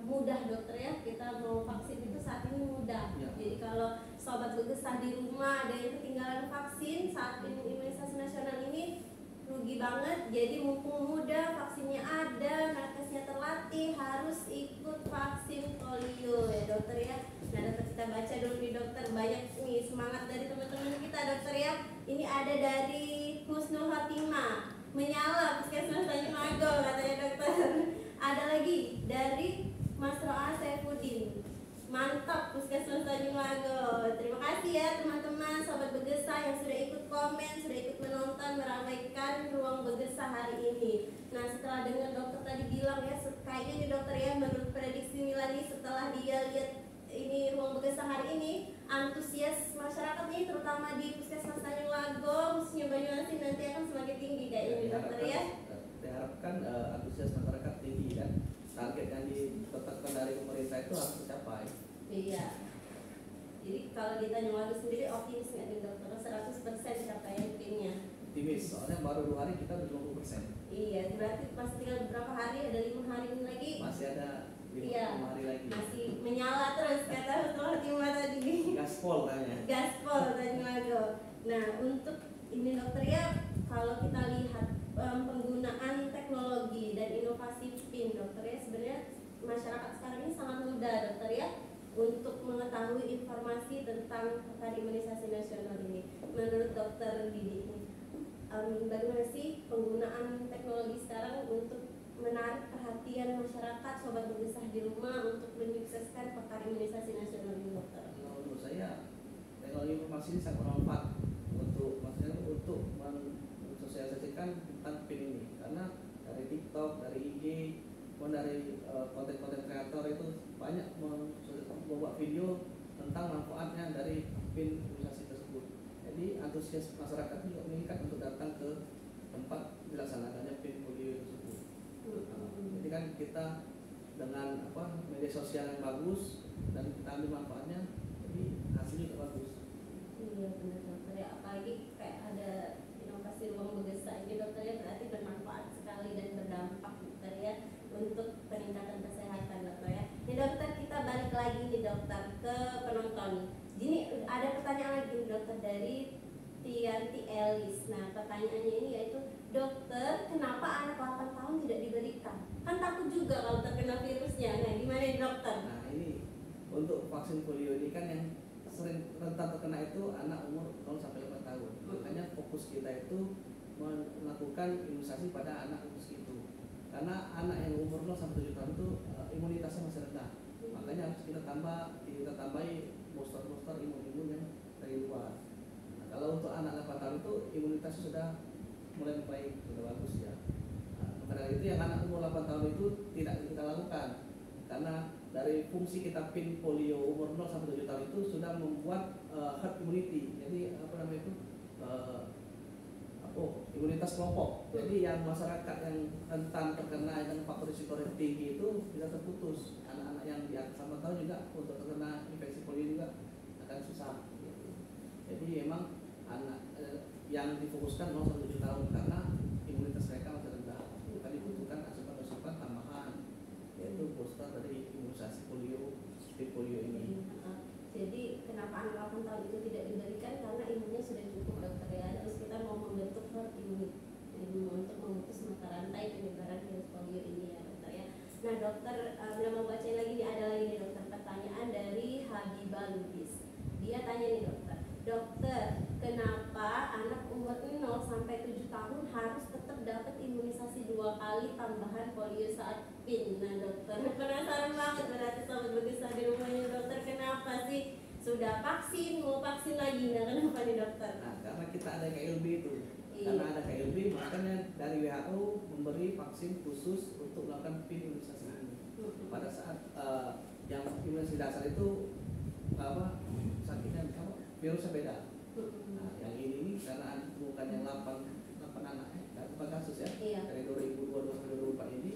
mudah dokter ya, kita mau vaksin itu saat ini mudah ya. Jadi kalau sobat Berkesan di rumah ada yang ketinggalan vaksin saat imunisasi nasional ini rugi banget. Jadi mumpung muda, vaksinnya ada, nakesnya terlatih, harus ikut vaksin polio ya dokter ya. Nah dokter, kita baca dulu nih dokter, banyak nih semangat dari teman-teman kita dokter ya. Ini ada dari Husnul Hatimah, menyala Puskesmas Tanjung Mago katanya dokter. Ada lagi dari Mas Roa Saifuddin, mantap Puskesmas Tanjung Mago. Terima kasih ya teman-teman sobat Begesa yang sudah ikut komen, sudah ikut menonton, meramaikan ruang Begesa hari ini. Nah setelah dengar dokter tadi bilang ya, kayaknya nih dokter ya, menurut prediksi Milani setelah dia lihat ini ruang Begesa hari ini, antusias masyarakat nih terutama di Puskesmas Tanjung Lago khususnya Banyuasin nanti akan semakin tinggi kayaknya nih dokter ya. Diharapkan antusias masyarakat tinggi kan, target yang ditetapkan dari pemerintah itu harus tercapai. Iya. Jadi kalau di Tanjung Lago sendiri optimis nggak nih dokter? 100% capaian timnya? Optimis, soalnya baru 2 hari kita udah 50%. Iya, berarti masih tinggal beberapa hari, ada 5 hari lagi. Masih ada 5 iya, hari lagi. Masih menyala terus kata Husnul Hatimah tadi. Gaspol tanya. Gaspol Tanjung Lago. Nah untuk ini dokter ya, kalau kita lihat penggunaan teknologi dan inovasi PIN dokter ya, sebenarnya masyarakat sekarang ini sangat mudah dokter ya untuk mengetahui informasi tentang pekan imunisasi nasional ini. Menurut dokter Didi, bagaimana sih penggunaan teknologi sekarang untuk menarik perhatian masyarakat sobat Begesah di rumah untuk menyukseskan pekan imunisasi nasional ini dokter? Menurut saya teknologi informasi ini sangat bermanfaat untuk maksudnya untuk mensosialisasikan tentang PIN ini, karena dari TikTok, dari IG, maupun dari konten-konten kreator itu banyak membuat video tentang manfaatnya dari PIN imunisasi tersebut. Jadi antusias masyarakat juga meningkat untuk datang ke tempat dilaksanakannya PIN polio tersebut. Jadi kan kita dengan media sosial yang bagus dan kita ambil manfaatnya, jadi hasilnya juga bagus. Iya benar dokter ya, apalagi kayak ada inovasi ruang Begesa ini dokter ya, berarti bermanfaat sekali dan berdampak dokter ya untuk peningkatan kesehatan dokter ya. Ini dokter, kita balik lagi nih dokter ke penonton. Ini ada pertanyaan lagi dokter dari Tianti Elis. Nah pertanyaannya ini yaitu, dokter kenapa anak 8 tahun tidak diberikan? Kan takut juga kalau terkena virusnya. Nah gimana nih dokter? Nah ini untuk vaksin polio ini kan yang sering rentan terkena itu anak umur 0 sampai 5 tahun. Makanya fokus kita itu melakukan imunisasi pada anak umur segitu. Karena anak yang umur 0 sampai 7 tahun itu imunitasnya masih rendah. Makanya harus kita tambahi booster imun yang dari luar. Nah, kalau untuk anak 8 tahun itu imunitasnya sudah mulai baik, sudah bagus ya. Karena itu yang anak umur 8 tahun itu tidak kita lakukan, karena dari fungsi kita PIN polio umur 0 sampai 7 tahun itu sudah membuat herd immunity. Jadi imunitas kelompok. Jadi yang masyarakat yang rentan terkena dengan faktor risiko yang tinggi itu bisa terputus. Anak-anak yang di atas 8 tahun juga untuk terkena infeksi polio juga akan susah. Jadi memang anak yang difokuskan 0 sampai 7 tahun karena imunitas mereka masih rendah. Kita dibutuhkan asupan tambahan, yaitu booster dari imunisasi polio, polio ini. Jadi kenapa anak 8 tahun itu tidak diberikan? Karena imunnya sudah cukup dokter ya. Terus kita mau membentuk herd immunity untuk memutus mata rantai penyebaran virus polio ini ya dokter ya. Nah dokter, yang mau baca lagi nih, ada lagi nih dokter pertanyaan dari Habibah Lubis. Dia tanya nih dokter, kenapa anak umur 0 sampai 7 tahun harus tetap dapat imunisasi 2 kali tambahan polio saat PIN? Nah dokter, penasaran banget berarti sobat Begesa di rumahnya dokter, kenapa sih sudah vaksin mau vaksin lagi? Nah kenapa nih dokter? Nah karena kita ada KLB itu. Iya. Karena ada KLB, makanya dari WHO memberi vaksin khusus untuk melakukan PIN imunisasi ini. Pada saat yang imunisasi dasar itu sakitnya virusnya beda. Nah, yang ini karena bukan yang 8 anak kasus ya, Iya. dari 2022 sampai 2024 ini,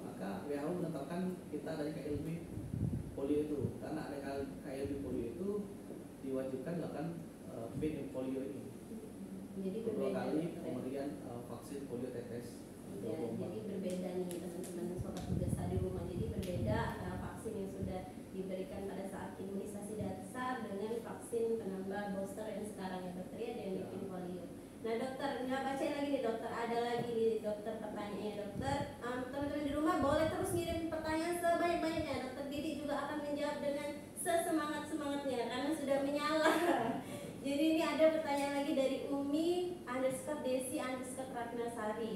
maka WHO menetapkan kita dari KLB polio itu. Karena ada KLB polio itu diwajibkan melakukan PIN polio ini. Jadi kedua berbeda, kali dokter. kemudian vaksin polio tetes. Ya, jadi berbeda nih teman-teman sobat Begesa di rumah. Jadi berbeda vaksin yang sudah diberikan pada saat imunisasi dasar dengan vaksin penambah booster yang sekarang ya dokter ya, dengan PIN polio. Nah dokter, nggak baca lagi nih dokter, ada lagi nih dokter pertanyaannya dokter. Teman-teman di rumah boleh terus ngirim pertanyaan sebanyak-banyaknya. Dokter Didi juga akan menjawab dengan sesemangat-semangatnya karena sudah menyala. Jadi ini ada pertanyaan lagi dari Umi_Desi_Ratnasari.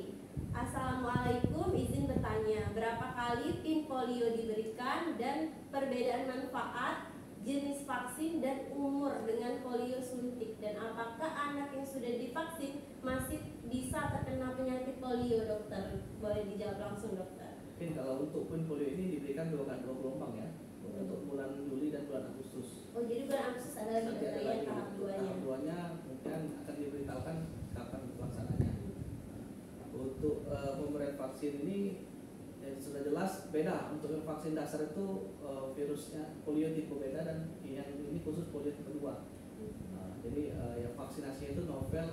Assalamualaikum, izin bertanya, berapa kali pin polio diberikan dan perbedaan manfaat, jenis vaksin dan umur dengan polio suntik, dan apakah anak yang sudah divaksin masih bisa terkena penyakit polio, dokter? Boleh dijawab langsung, dokter. Mungkin kalau untuk pin polio ini diberikan dua gelombang ya, untuk bulan Juli dan bulan Agustus. Oh, jadi bulan Agustus ada lagi, Nanti dokter, ada ya, lagi tahap duanya. tahap duanya mungkin akan diberitahukan kapan pelaksananya. Untuk pemberian vaksin ini sudah jelas beda. Untuk yang vaksin dasar itu virusnya polio tipe beta, dan yang ini khusus polio tipe 2. Jadi yang vaksinasi itu novel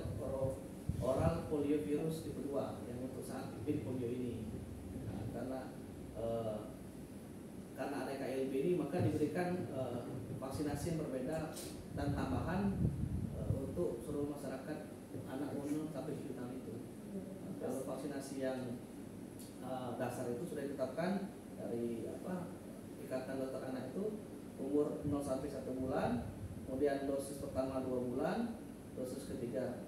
oral polio virus tipe 2 yang untuk saat pin polio ini. Karena ada KLB ini maka diberikan vaksinasi yang berbeda dan tambahan untuk seluruh masyarakat anak umur sampai 7 tahun itu. Kalau vaksinasi yang dasar itu sudah ditetapkan dari Ikatan Dokter Anak itu umur 0 sampai 1 bulan, kemudian dosis pertama 2 bulan, dosis ketiga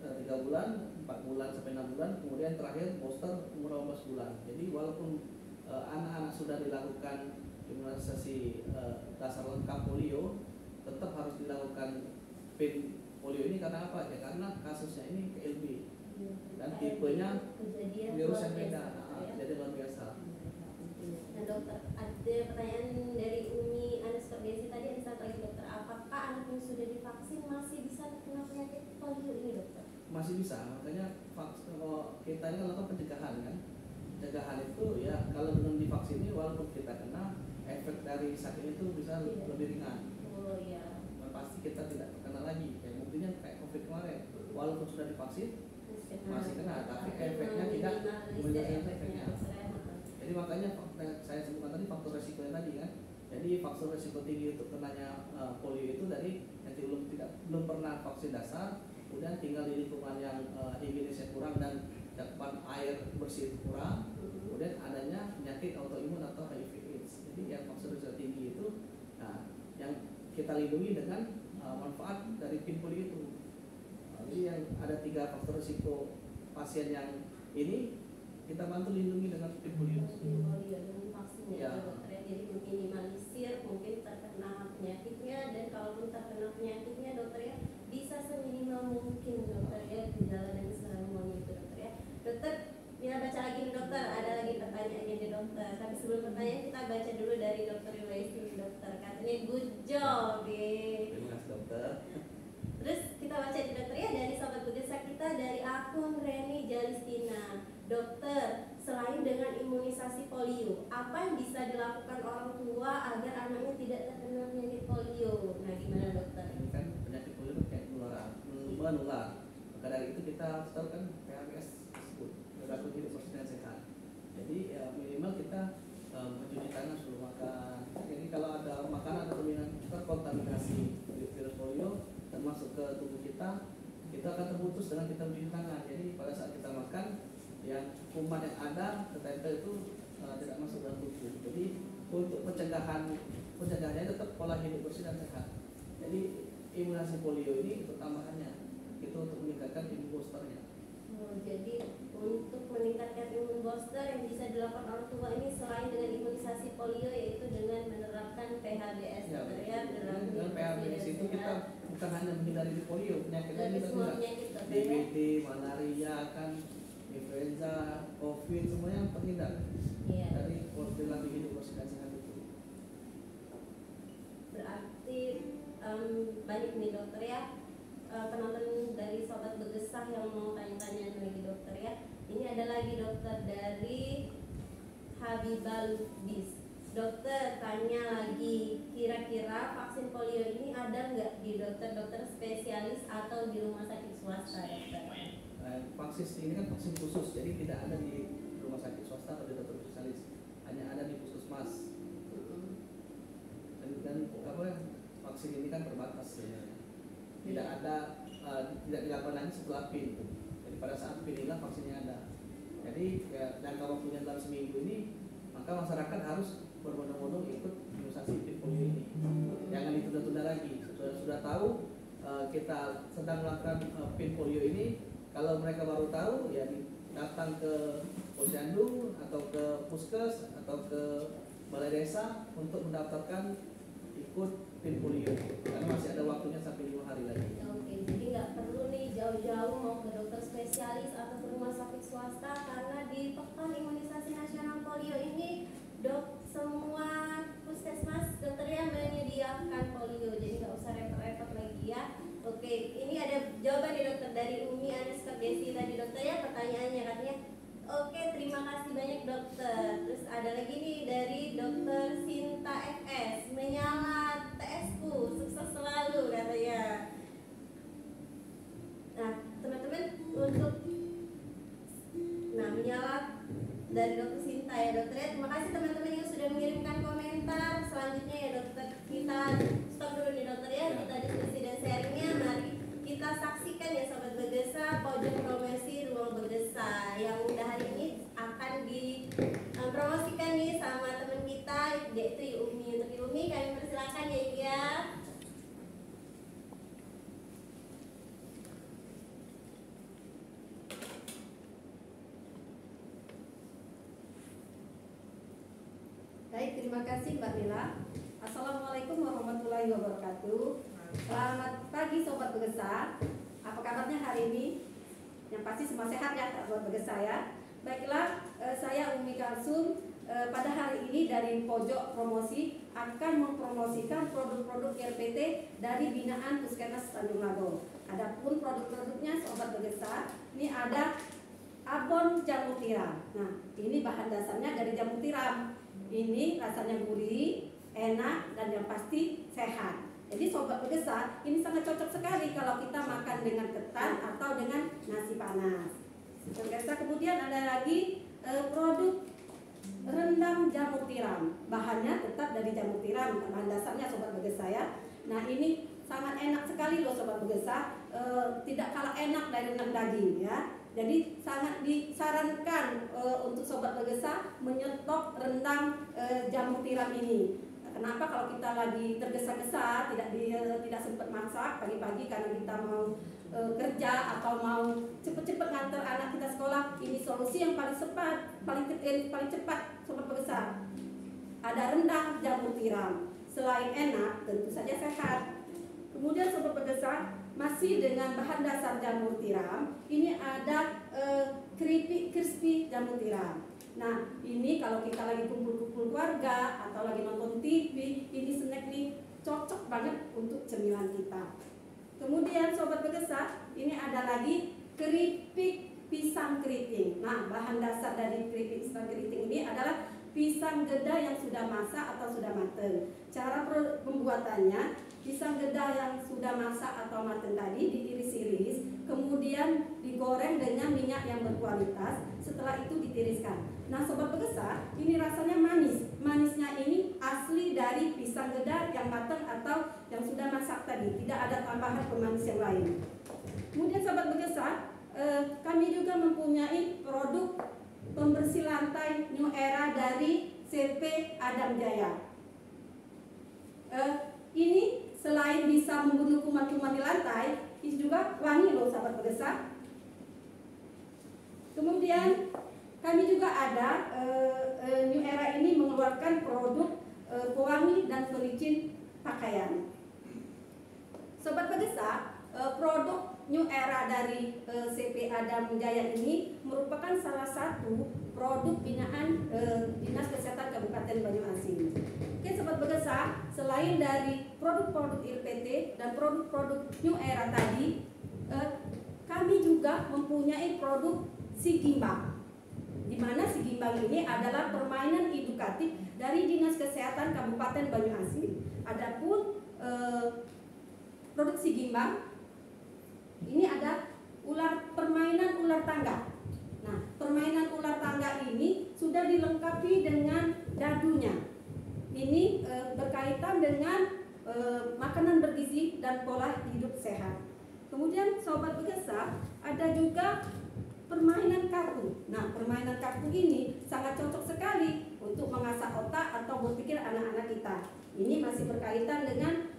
3 bulan, 4 bulan sampai 6 bulan, kemudian terakhir booster umur 18 bulan. Jadi walaupun anak-anak sudah dilakukan imunisasi dasar lengkap polio, tetap harus dilakukan pin polio ini karena apa? Ya karena kasusnya ini KLB dan tipenya virus yang beda, jadi luar biasa. Nah, dokter, ada pertanyaan dari Umi_Desi tadi, ada satu lagi, dokter. Apakah anak yang sudah divaksin masih bisa terkena penyakit polio ini, dokter? Masih bisa, makanya kalau kita ini melakukan pencegahan kan. Pencegahan itu ya kalau dengan divaksin ini walaupun kita kena, efek dari sakit itu bisa lebih ringan. Oh iya. Pasti kita tidak terkena lagi. Kayak buktinya kayak COVID kemarin, walaupun sudah divaksin masih kena, tapi efeknya tidak menyelesaikan efeknya. Jadi makanya saya sebutkan tadi faktor resiko tadi kan. Jadi faktor resiko tinggi untuk kenanya polio itu dari yang belum pernah vaksin dasar, kemudian tinggal di lingkungan yang higienisnya kurang dan cakupan air bersih kurang, kemudian adanya penyakit autoimun atau HIV/AIDS. Jadi yang faktor resiko tinggi itu, nah yang kita lindungi dengan manfaat dari pin polio itu. Jadi yang ada 3 faktor risiko pasien yang ini kita bantu lindungi dengan pin polio. Pin polio dengan vaksinnya, Ya. dokter. Jadi meminimalisir mungkin terkena penyakitnya, dan kalaupun terkena penyakitnya, dokter ya bisa seminimal mungkin, dokter ya, gejala dan semuanya itu, dokter ya. Dokter, ya baca lagi nih, dokter. Ada lagi pertanyaannya nih, dokter. Tapi sebelum pertanyaan kita baca dulu dari dokter Iwaisin, dokter. Katanya good job, Terima kasih dokter. Terus kita baca di, dokter ya, dari sahabat Budesa kita dari akun Reni Jalistina. Dokter, selain dengan imunisasi polio, apa yang bisa dilakukan orang tua agar anaknya tidak terkena penyakit polio? Nah, gimana, dokter? Ini kan penyakit polio itu kayak menular. Maka dari itu kita harus tahu kan PHBS tersebut, perilaku hidup bersih dan sehat. Jadi ya minimal kita mencuci tangan sebelum makan. Jadi kalau ada makanan atau minuman terkontaminasi virus polio dan masuk ke tubuh kita akan terputus dengan kita mencuci tangan. Jadi pada saat kita makan, yang kuman yang ada tertempel itu tidak masuk dalam tubuh. Jadi untuk pencegahannya tetap pola hidup bersih dan sehat. Jadi imunisasi polio ini untuk tambahannya itu untuk meningkatkan imun boosternya. Oh, jadi untuk meningkatkan imun booster yang bisa dilakukan orang tua ini selain dengan imunisasi polio, yaitu dengan menerapkan PHBS, Ya, dokter ya. dengan PHBS itu kita bukan hanya menghindari polio, penyakit lain dari juga semua tidak. penyakit, dokter ya. DBD, malaria kan, influenza, COVID semuanya terhindar Iya. dari perilaku hidup bersih dan sehat itu. Berarti banyak nih, dokter ya, penonton dari sobat Begesah yang mau tanya-tanya lagi, dokter ya. Ini ada lagi, dokter, dari Habibal Lubis. Dokter tanya lagi, kira-kira vaksin polio ini ada nggak di dokter-dokter spesialis atau di rumah sakit swasta, dokter? Vaksin ini kan vaksin khusus, jadi tidak ada di rumah sakit swasta atau di dokter spesialis, hanya ada di puskesmas. Dan vaksin ini kan terbatas sebenarnya. Tidak ada, tidak dilakukan lagi setelah PIN. Jadi pada saat PIN hilang vaksinnya ada. Jadi jangka waktunya dalam seminggu ini, maka masyarakat harus berbondong-bondong ikut imunisasi PIN pin polio ini. Jangan ditunda-tunda lagi. Sudah tahu kita sedang melakukan pin polio ini, kalau mereka baru tahu ya datang ke posyandu atau ke puskes atau ke balai desa untuk mendaftarkan ikut pin polio, karena masih ada waktunya sampai 5 hari lagi. Oke, jadi nggak perlu nih jauh-jauh mau ke dokter spesialis atau ke rumah sakit swasta, karena di Pekan Imunisasi Nasional Polio ini semua puskesmas dokternya menyediakan polio, jadi nggak usah repot-repot lagi ya. Oke, ini ada jawaban nih dokter dari Umi Anuskar Desi tadi dokter ya, pertanyaannya katanya. Oke, terima kasih banyak dokter. Terus ada lagi nih dari dokter Sinta FS, menyala TS-ku, sukses selalu katanya. Nah, teman-teman untuk menyala dari dokter Sinta ya dokter ya. Terima kasih teman-teman yang sudah mengirimkan komentar. Selanjutnya ya dokter, kita stop dulu nih dokter ya. Kita diskusi dan sharingnya. Mari kita saksikan ya sobat Begesa, pojok promosi ruang Begesa yang udah hari ini akan dipromosikan nih sama teman kita, yaitu Umi. Untuk Umi kami persilakan ya Ibu ya. Baik, terima kasih Mbak Mila. Assalamualaikum warahmatullahi wabarakatuh. Selamat pagi Sobat Begesa. Apa kabarnya hari ini? Yang pasti semua sehat ya Sobat Begesa ya. Baiklah, saya Umi Kalsum. Pada hari ini dari pojok promosi akan mempromosikan produk-produk RPT dari binaan Puskesmas Tanjung Lago. Adapun produk-produknya Sobat Begesa, ini ada abon jamu tiram. Nah, ini bahan dasarnya dari jamu tiram. Ini rasanya gurih, enak, dan yang pasti sehat. Jadi Sobat Begesa, ini sangat cocok sekali kalau kita makan dengan ketan atau dengan nasi panas. Sobat Begesa, kemudian ada lagi produk rendang jamu tiram. Bahannya tetap dari jamu tiram, bahan dasarnya Sobat Begesa ya. Nah, ini sangat enak sekali loh Sobat Begesa, tidak kalah enak dari rendang daging ya. Jadi sangat disarankan untuk Sobat Begesa menyetop rendang jamu tiram ini. Kenapa? Kalau kita lagi tergesa-gesa, tidak sempat masak pagi-pagi karena kita mau kerja atau mau cepet-cepet ngantar anak kita sekolah, ini solusi yang paling cepat Sobat Begesa. Ada rendang jamu tiram. Selain enak, tentu saja sehat. Kemudian Sobat Begesa, masih dengan bahan dasar jamur tiram, ini ada keripik crispy jamur tiram. Nah, ini kalau kita lagi kumpul-kumpul keluarga atau lagi nonton TV, ini snack nih cocok banget untuk cemilan kita. Kemudian Sobat Begesa, ini ada lagi keripik pisang keriting. Nah, bahan dasar dari keripik pisang keriting ini adalah pisang geda yang sudah masak atau sudah matang. Cara pembuatannya, pisang geda yang sudah masak atau matang tadi diiris-iris, kemudian digoreng dengan minyak yang berkualitas, setelah itu ditiriskan. Nah Sobat Begesa, ini rasanya manis. Manisnya ini asli dari pisang geda yang matang atau yang sudah masak tadi, tidak ada tambahan pemanis yang lain. Kemudian Sobat Begesa, kami juga mempunyai produk pembersih lantai New Era dari CP Adam Jaya. Ini selain bisa membunuh kuman-kuman di lantai, ini juga wangi loh Sobat Begesa. Kemudian kami juga ada New Era ini mengeluarkan produk pewangi dan pelicin pakaian. Sobat Begesa, produk New Era dari CP Adam Jaya ini merupakan salah satu produk binaan Dinas Kesehatan Kabupaten Banyuasin. Oke Sobat Begesa, selain dari produk-produk RPT dan produk-produk New Era tadi, kami juga mempunyai produk Sigimbang. Di mana Sigimbang ini adalah permainan edukatif dari Dinas Kesehatan Kabupaten Banyuasin. Adapun produk Sigimbang ini ada permainan ular tangga. Nah, permainan ular tangga ini sudah dilengkapi dengan dadunya. Ini berkaitan dengan makanan bergizi dan pola hidup sehat. Kemudian Sobat Begesa, ada juga permainan kartu. Nah, permainan kartu ini sangat cocok sekali untuk mengasah otak atau berpikir anak-anak kita. Ini masih berkaitan dengan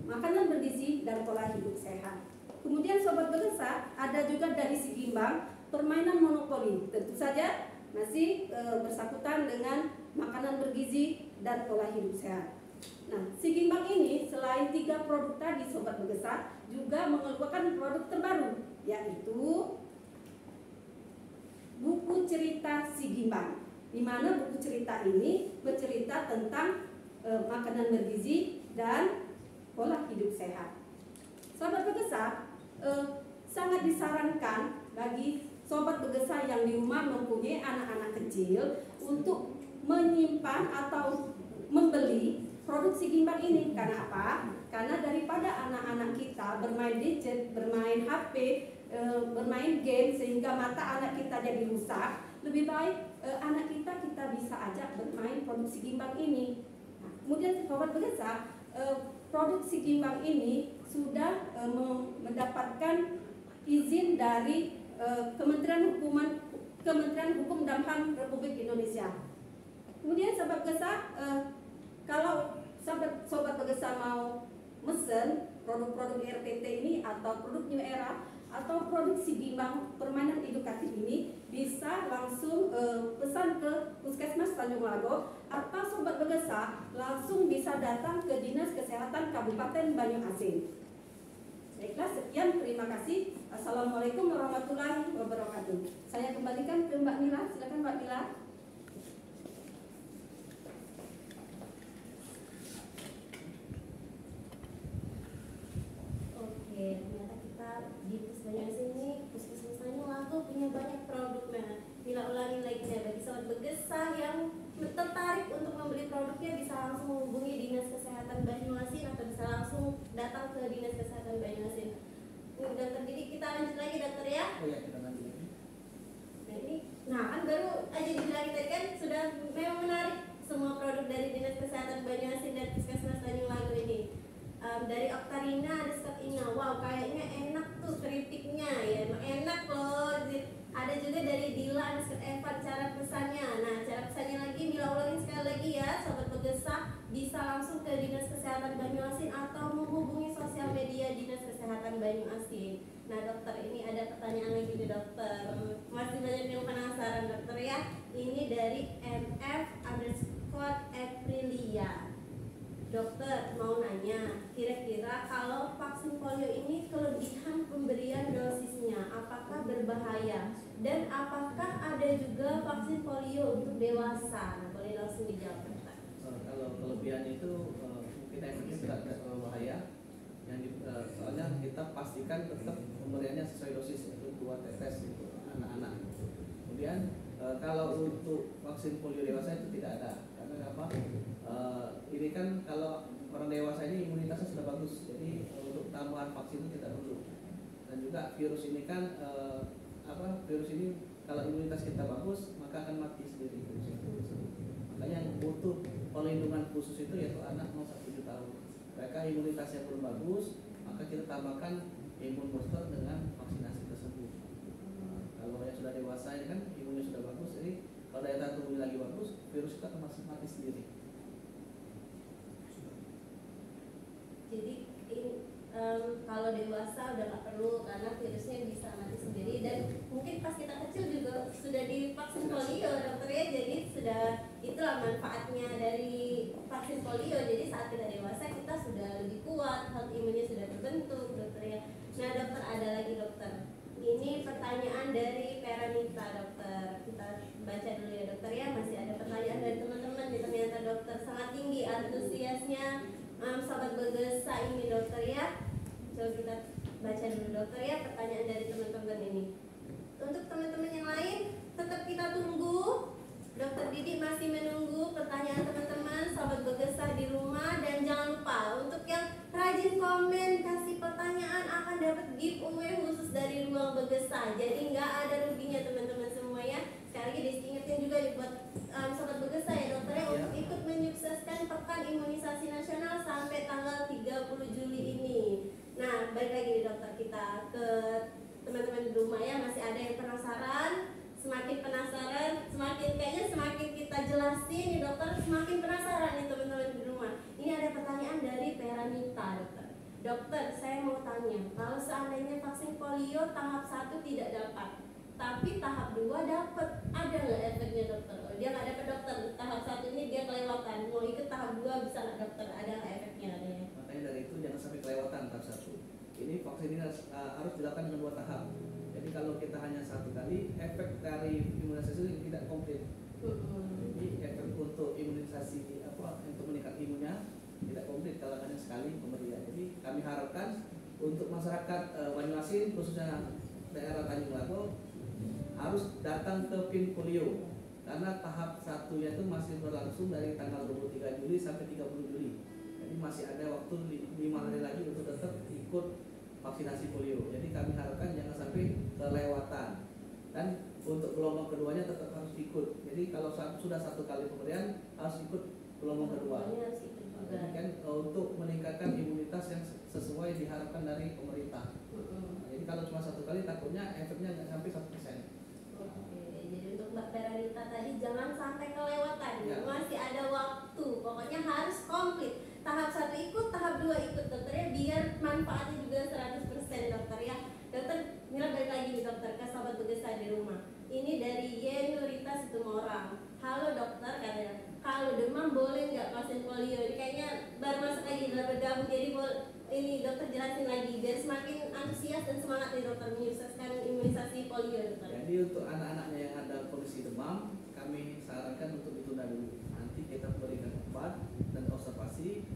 makanan bergizi dan pola hidup sehat. Kemudian sobat bergesa, ada juga dari Sigimbang permainan monopoli. Tentu saja masih bersangkutan dengan makanan bergizi dan pola hidup sehat. Nah, Sigimbang ini selain 3 produk tadi sobat bergesa juga mengeluarkan produk terbaru, yaitu buku cerita Sigimbang. Di mana buku cerita ini bercerita tentang makanan bergizi dan pola hidup sehat. Sobat bergesa, sangat disarankan bagi sobat bergesa yang di rumah mempunyai anak-anak kecil untuk menyimpan atau membeli produk Sigimbang ini. Karena apa? Karena daripada anak-anak kita bermain gadget, bermain HP, bermain game sehingga mata anak kita jadi rusak, lebih baik anak kita bisa ajak bermain produk Sigimbang ini. Nah, kemudian sobat bergesa, produk Sigimbang ini sudah mendapatkan izin dari Kementerian Hukum dan HAM Republik Indonesia. Kemudian sobat bergesa, kalau sobat bergesa mau mesen produk-produk RPT ini atau produk New Era atau produk Sigimbang permainan edukatif ini, bisa langsung pesan ke Puskesmas Tanjung Lago, atau sobat bergesa langsung bisa datang ke Dinas Kesehatan Kabupaten Banyuasin. Baiklah, sekian, terima kasih. Assalamualaikum warahmatullahi wabarakatuh. Saya kembalikan ke Mbak Mila. Silakan Mbak Mila. Oke, ternyata kita di Puskesmas ini, Puskesmas Tanjung Lago punya banyak produk. Nah, Mila ulangi lagi ya, bagi sobat bergesa yang tertarik untuk membeli produknya bisa langsung menghubungi Dinas Kesehatan Banyuasin atau bisa langsung datang ke Dinas Kesehatan Banyuasin. Dokter Didi, kita lanjut lagi dokter ya. Oh ya, kita lanjut lagi. Nah kan baru aja dibilang tadi kan sudah memang menarik semua produk dari Dinas Kesehatan Banyuasin dan Puskesmas Tanjung Lago ini. Dari Oktarina ada Scottina, wow kayaknya enak tuh keripiknya ya, emang enak loh. Ada juga dari Dila, ada Scott Evan cara pesannya. Nah cara pesannya lagi Mila ulangin sekali lagi ya, sobat bergesa bisa langsung ke Dinas Kesehatan Banyuasin atau menghubungi sosial media Dinas Kesehatan Banyuasin. Nah dokter, ini ada pertanyaan lagi nih dokter, masih banyak yang penasaran dokter ya. Ini dari MF_Aprilia. Dokter mau nanya, kira-kira kalau vaksin polio ini kelebihan pemberian dosisnya apakah berbahaya? Dan apakah ada juga vaksin polio untuk dewasa? Nah, boleh langsung dijawab dokter. Kalau kelebihan itu mungkin efeknya tidak terlalu bahaya. Soalnya kita pastikan tetap pemberiannya sesuai dosis, yaitu 2 tetes untuk anak-anak. Kemudian kalau untuk vaksin polio dewasa itu tidak ada. Karena apa? Ini kan kalau orang dewasa ini imunitasnya sudah bagus, jadi untuk tambahan vaksin itu tidak perlu. Dan juga virus ini kan virus ini kalau imunitas kita bagus maka akan mati sendiri virus itu. Makanya yang butuh perlindungan khusus itu yaitu anak 0-7 tahun. Mereka imunitasnya belum bagus, maka kita tambahkan imun booster dengan vaksinasi tersebut. Kalau yang sudah dewasa ini kan imunnya sudah bagus, jadi kalau daya tahan tubuhnya lagi bagus, virus itu akan mati sendiri. Jadi kalau dewasa udah nggak perlu karena virusnya bisa mati sendiri, dan mungkin pas kita kecil juga sudah divaksin polio dokter ya, jadi sudah itulah manfaatnya dari vaksin polio. Jadi saat kita dewasa kita sudah lebih kuat, herd imunnya sudah terbentuk dokter ya. Nah dokter, ada lagi dokter, ini pertanyaan dari Peranita dokter, kita baca dulu ya dokter ya. Masih ada pertanyaan dari teman-teman nih, ternyata dokter sangat tinggi antusiasnya sobat bergesa ini dokter ya. Coba kita baca dulu dokter ya pertanyaan dari teman-teman ini. Untuk teman-teman yang lain tetap kita tunggu. Dokter Didi masih menunggu pertanyaan teman-teman sobat bergesa di rumah, dan jangan lupa untuk yang rajin komen kasih pertanyaan akan dapat giveaway khusus dari Ruang Bergesa. Jadi nggak ada ruginya teman-teman semua ya. Sekali lagi diingetin juga buat sobat bergesa ya dokter ya, untuk ikut menyukseskan Pekan Imunisasi Nasional sampai tanggal 30 Juli ini. Nah, balik lagi nih dokter, kita ke teman-teman di rumah ya, masih ada yang penasaran. Semakin penasaran, semakin kita jelasin nih dokter, semakin penasaran nih teman-teman di rumah. Ini ada wanita, dokter. Dokter, saya mau tanya, kalau seandainya vaksin polio tahap 1 tidak dapat, tapi tahap 2 dapat, ada nggak efeknya dokter? Kalau dia nggak dapat dokter, tahap 1 ini dia kelewatan, mau ikut tahap 2 bisa nggak dokter? Ada nggak efeknya? Makanya dari itu jangan sampai kelewatan tahap 1. Ini vaksin ini harus dilakukan dengan 2 tahap. Jadi kalau kita hanya 1 kali, efek dari imunisasi itu tidak komplit. Jadi efek untuk imunisasi untuk meningkat imunnya tidak komplit kalau hanya sekali pemberian. Jadi kami harapkan untuk masyarakat Banyuasin khususnya daerah Tanjung Lago harus datang ke PIN polio karena tahap 1-nya itu masih berlangsung dari tanggal 23 Juli sampai 30 Juli. Jadi masih ada waktu 5 hari lagi untuk tetap ikut vaksinasi polio. Jadi kami harapkan jangan sampai kelewatan. Dan untuk gelombang keduanya tetap harus ikut. Jadi kalau sudah 1 kali pemberian harus ikut gelombang kedua. Jadi kan untuk meningkatkan imunitas yang sesuai diharapkan dari pemerintah. Jadi kalau cuma 1 kali takutnya efeknya nggak sampai 1%. Oke, jadi untuk Mbak Peranita tadi jangan sampai kelewatan. Ya. Masih ada waktu. Pokoknya harus komplit. Tahap 1 ikut, tahap 2 ikut dokternya biar manfaatnya juga 100% dokter ya. Dokter, Mila balik lagi nih dokter ke sahabat Begesa di rumah. Ini dari Yenurita Situmorang. Halo dokter, katanya kalau demam boleh nggak vaksin polio? Ini kayaknya baru masuk lagi dalam bergabung, jadi ini dokter jelasin lagi biar semakin antusias dan semangat nih dokter menyukseskan imunisasi polio dokter. Jadi untuk anak-anaknya yang ada kondisi demam, kami sarankan untuk ditunda dulu. Nanti kita berikan obat dan observasi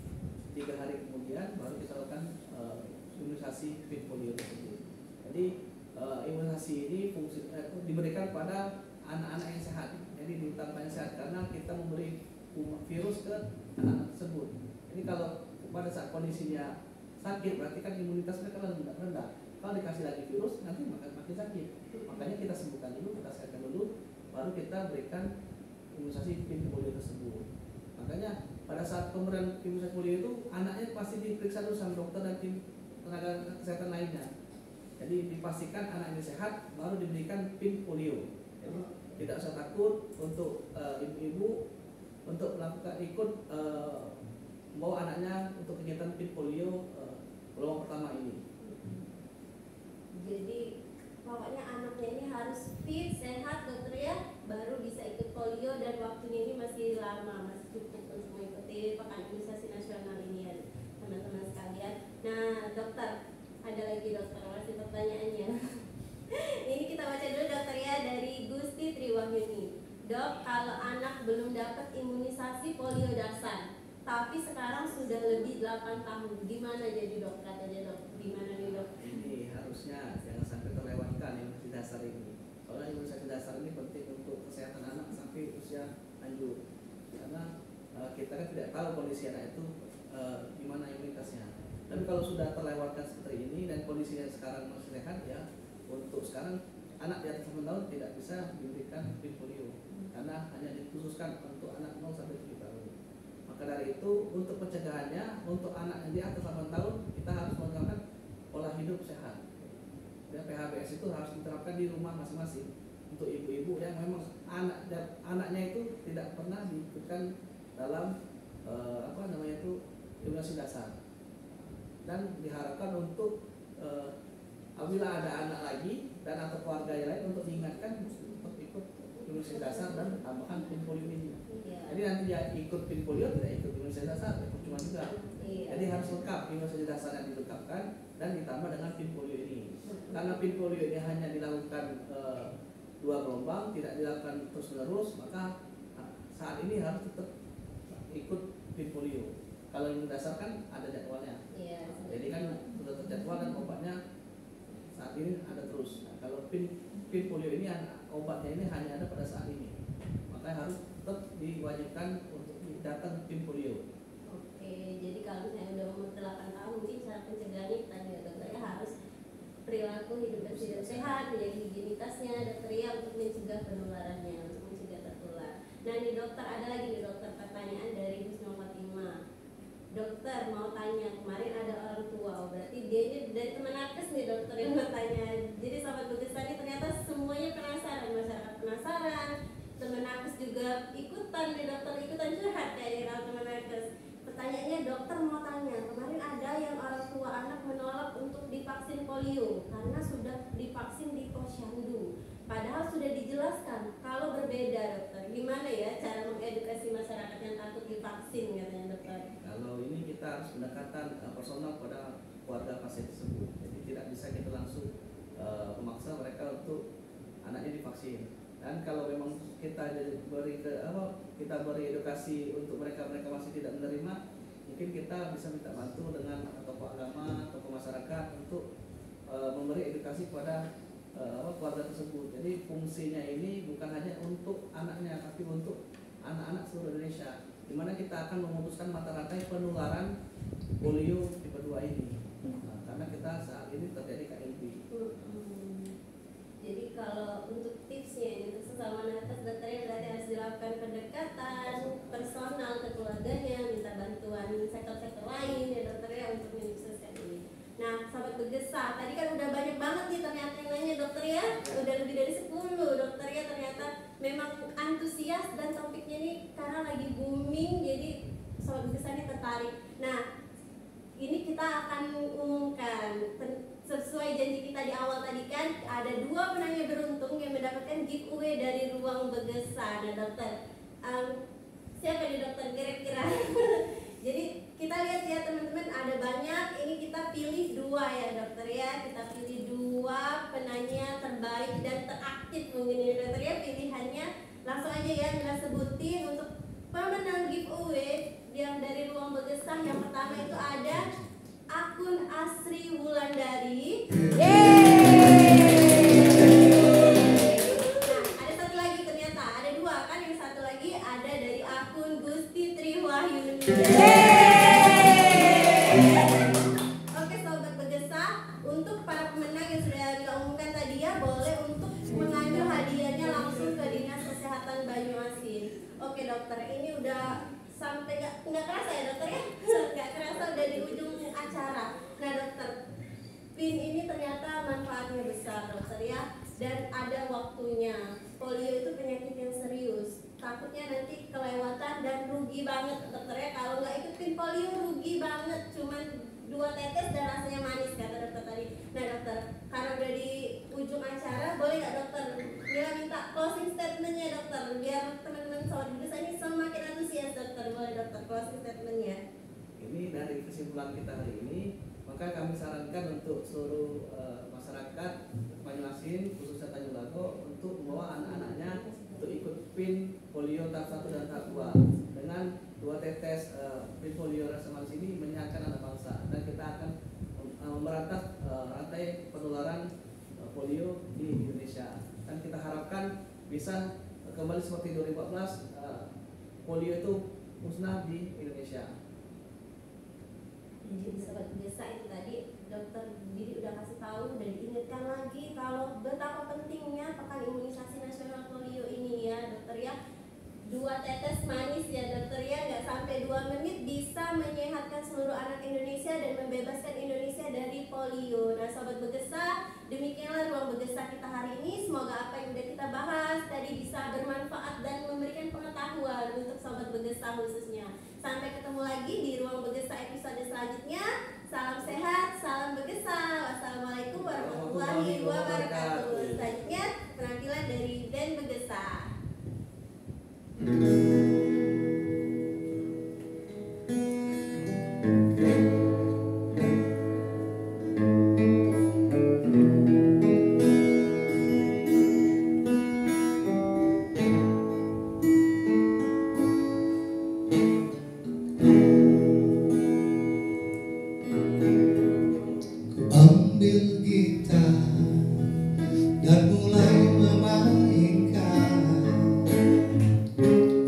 3 hari kemudian baru kita lakukan imunisasi PIN polio tersebut. Jadi imunisasi ini diberikan pada anak-anak yang sehat. Jadi diutamakan sehat karena kita memberi virus ke anak tersebut. Jadi kalau pada saat kondisinya sakit berarti kan imunitas mereka rendah. Kalau dikasih lagi virus nanti makin sakit. Makanya kita sembuhkan dulu, kita sehatkan dulu, baru kita berikan imunisasi PIN polio tersebut. Makanya pada saat pemberian imunisasi polio itu anaknya pasti diperiksa dulu sama dokter dan tim tenaga kesehatan lainnya. Jadi dipastikan anak ini sehat baru diberikan PIN polio. Jadi tidak usah takut untuk ibu-ibu untuk melakukan ikut membawa anaknya untuk kegiatan PIN polio gelombang pertama ini. Jadi pokoknya anaknya ini harus fit, sehat dokter ya, baru bisa ikut polio dan waktunya ini masih lama, masih cukup untuk mengikuti pekan imunisasi nasional ini ya teman-teman sekalian. Nah dokter, ada lagi dokter masih pertanyaannya. Ini kita baca dulu dokter ya dari Gusti Triwahyuni. Dok, kalau anak belum dapat imunisasi polio dasar, tapi sekarang sudah lebih 8 tahun, gimana jadi dok? Katanya dok, gimana nih dok? Ini harusnya jangan sampai terlewatkan imunisasi dasar ini. Soalnya imunisasi dasar ini penting untuk kesehatan anak sampai usia lanjut. Karena kita kan tidak tahu kondisi anak itu gimana imunitasnya. Tapi kalau sudah terlewatkan seperti ini dan kondisinya sekarang masih sehat ya, untuk sekarang anak di atas 8 tahun tidak bisa diberikan PIN polio karena hanya dikhususkan untuk anak 0 sampai 7 tahun. Maka dari itu untuk pencegahannya untuk anak yang di atas 8 tahun kita harus menerapkan pola hidup sehat. Dan PHBS itu harus diterapkan di rumah masing-masing untuk ibu-ibu yang memang anaknya itu tidak pernah diikutkan dalam imunisasi dasar. Dan diharapkan untuk apabila ada anak lagi dan atau keluarga yang lain untuk diingatkan untuk ikut imunisasi dasar dan tambahan PIN polio ini. Jadi nanti dia ikut PIN polio tidak ikut imunisasi dasar, cuma juga. Jadi harus lengkap imunisasi dasar yang dilengkapkan dan ditambah dengan PIN polio ini. Karena PIN polio ini hanya dilakukan 2 gelombang, tidak dilakukan terus-menerus, maka saat ini harus tetap ikut PIN polio. Kalau yang dasar kan ada jadwalnya. Jadi kan sudah terjadwal dan obatnya saat ini ada terus. Nah, kalau PIN polio ini obatnya ini hanya ada pada saat ini, maka harus tetap diwajibkan untuk datang PIN polio. Oke, jadi kalau misalnya udah umur 8 tahun mungkin cara pencegahannya tadi ya dokternya harus perilaku hidup bersih dan sehat, menjaga higienitasnya dokter ya untuk mencegah penularannya, untuk mencegah tertular. Nah ini dokter ada lagi nih dokter pertanyaan dari Husnul Fatimah. Dokter mau tanya, kemarin ada orang tua, berarti dia ini dari teman nakes nih dokter yang bertanya. Jadi sahabat Begesa ini ternyata semuanya penasaran, masyarakat penasaran, teman nakes juga ikutan nih dokter, ikutan curhat kayak di teman nakes. Pertanyaannya dokter mau tanya, kemarin ada untuk divaksin polio karena sudah divaksin di posyandu. Padahal sudah dijelaskan kalau berbeda, dokter. Gimana ya cara mengedukasi masyarakat yang takut divaksin, katanya dokter? Kalau ini kita harus pendekatan personal pada keluarga pasien tersebut. Jadi tidak bisa kita langsung memaksa mereka untuk anaknya divaksin. Dan kalau memang kita beri edukasi untuk mereka masih tidak menerima, mungkin kita bisa minta bantu dengan tokoh agama, tokoh masyarakat untuk memberi edukasi kepada keluarga tersebut. Jadi fungsinya ini bukan hanya untuk anaknya, tapi untuk anak-anak seluruh Indonesia, di mana kita akan memutuskan mata rantai penularan polio tipe 2 ini. Karena kita saat ini terjadi KLB. Jadi kalau untuk tipsnya ini untuk sesama nakes, dokternya berarti harus dilakukan pendekatan personal ke keluarganya, minta bantuan sektor-sektor lain ya dokternya untuk menyukseskan ini. Nah, sahabat Begesa, tadi kan udah banyak banget nih ternyata yang nanya dokter ya, udah lebih dari 10 dokter ya, ternyata memang antusias dan topiknya nih karena lagi booming, jadi sahabat Begesa nih tertarik. Nah, ini kita akan umumkan sesuai janji kita di awal tadi kan, ada 2 penanya beruntung yang mendapatkan giveaway dari Ruang Begesa. Nah dokter, siapa nih dokter kira-kira? Jadi kita lihat ya teman-teman, ada banyak, ini kita pilih 2 ya dokter ya, kita pilih 2 penanya terbaik dan teraktif mungkin ya dokter ya pilihannya. Langsung aja ya kita sebutin untuk pemenang giveaway yang dari Ruang Begesa. Yang pertama itu ada akun Asri Wulandari. Nah, ada satu lagi ternyata, ada 2 kan, yang satu lagi ada dari akun Gusti Triwahyuni. Oke sobat Begesa, untuk para pemenang yang sudah kita umumkan tadi ya, boleh untuk mengambil hadiahnya langsung ke Dinas Kesehatan Banyuasin. Oke dokter, ini udah sampai nggak kerasa ya dokter ya, nggak kerasa udah di ujung acara. Nah dokter, PIN ini ternyata manfaatnya besar dokter ya, dan ada waktunya. Polio itu penyakit yang serius, takutnya nanti kelewatan dan rugi banget dokter ya. Kalau nggak ikut PIN polio rugi banget, cuman 2 tetes dan rasanya manis kata dokter tadi. Nah dokter, karena udah di ujung acara, boleh nggak dokter Mila minta closing statementnya dokter, biar teman-teman soal Begesa ini semakin antusias dokter. Boleh dokter closing statementnya? Ini dari kesimpulan kita hari ini, maka kami sarankan untuk seluruh masyarakat Banyuasin khususnya Tanjung Lago untuk membawa anak-anaknya untuk ikut PIN polio tahap 1 dan tahap 2 dengan 2 tetes PIN polio rasa manis ini menyehatkan anak bangsa, dan kita akan memberantas rantai penularan polio di Indonesia, dan kita harapkan bisa kembali seperti 2014 polio itu musnah di Indonesia. Jadi sobat Begesa itu tadi dokter Didi udah kasih tahu dan diingatkan lagi kalau betapa pentingnya pekan imunisasi nasional polio ini ya dokter ya. 2 tetes manis ya dokter ya, nggak sampai 2 menit bisa menyehatkan seluruh anak Indonesia dan membebaskan Indonesia dari polio. Nah sobat Begesa, demikianlah Ruang Begesa kita hari ini. Semoga apa yang udah kita bahas tadi bisa bermanfaat dan memberikan pengetahuan untuk sobat Begesa khususnya. Sampai ketemu lagi di Ruang Begesa episode selanjutnya. Salam sehat, salam Begesa. Wassalamualaikum warahmatullahi wabarakatuh. Selanjutnya penampilan dari band Begesa. Ambil gitar dan mulai memainkan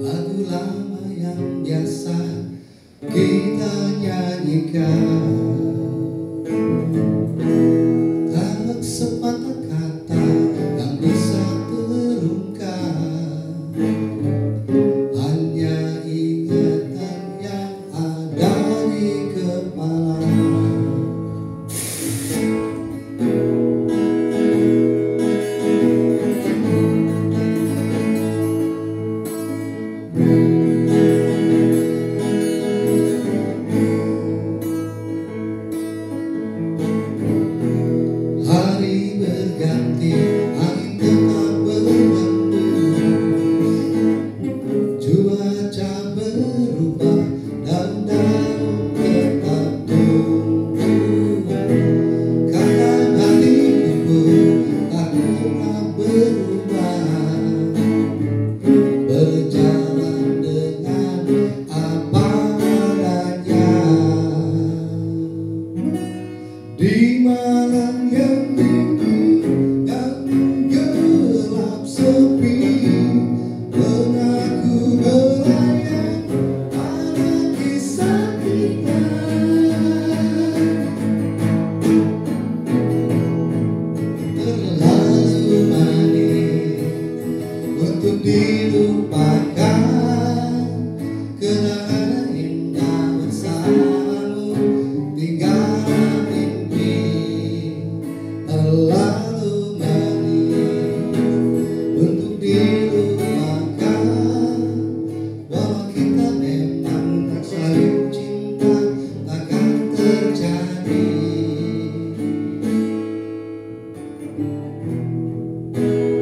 lagu Tuhan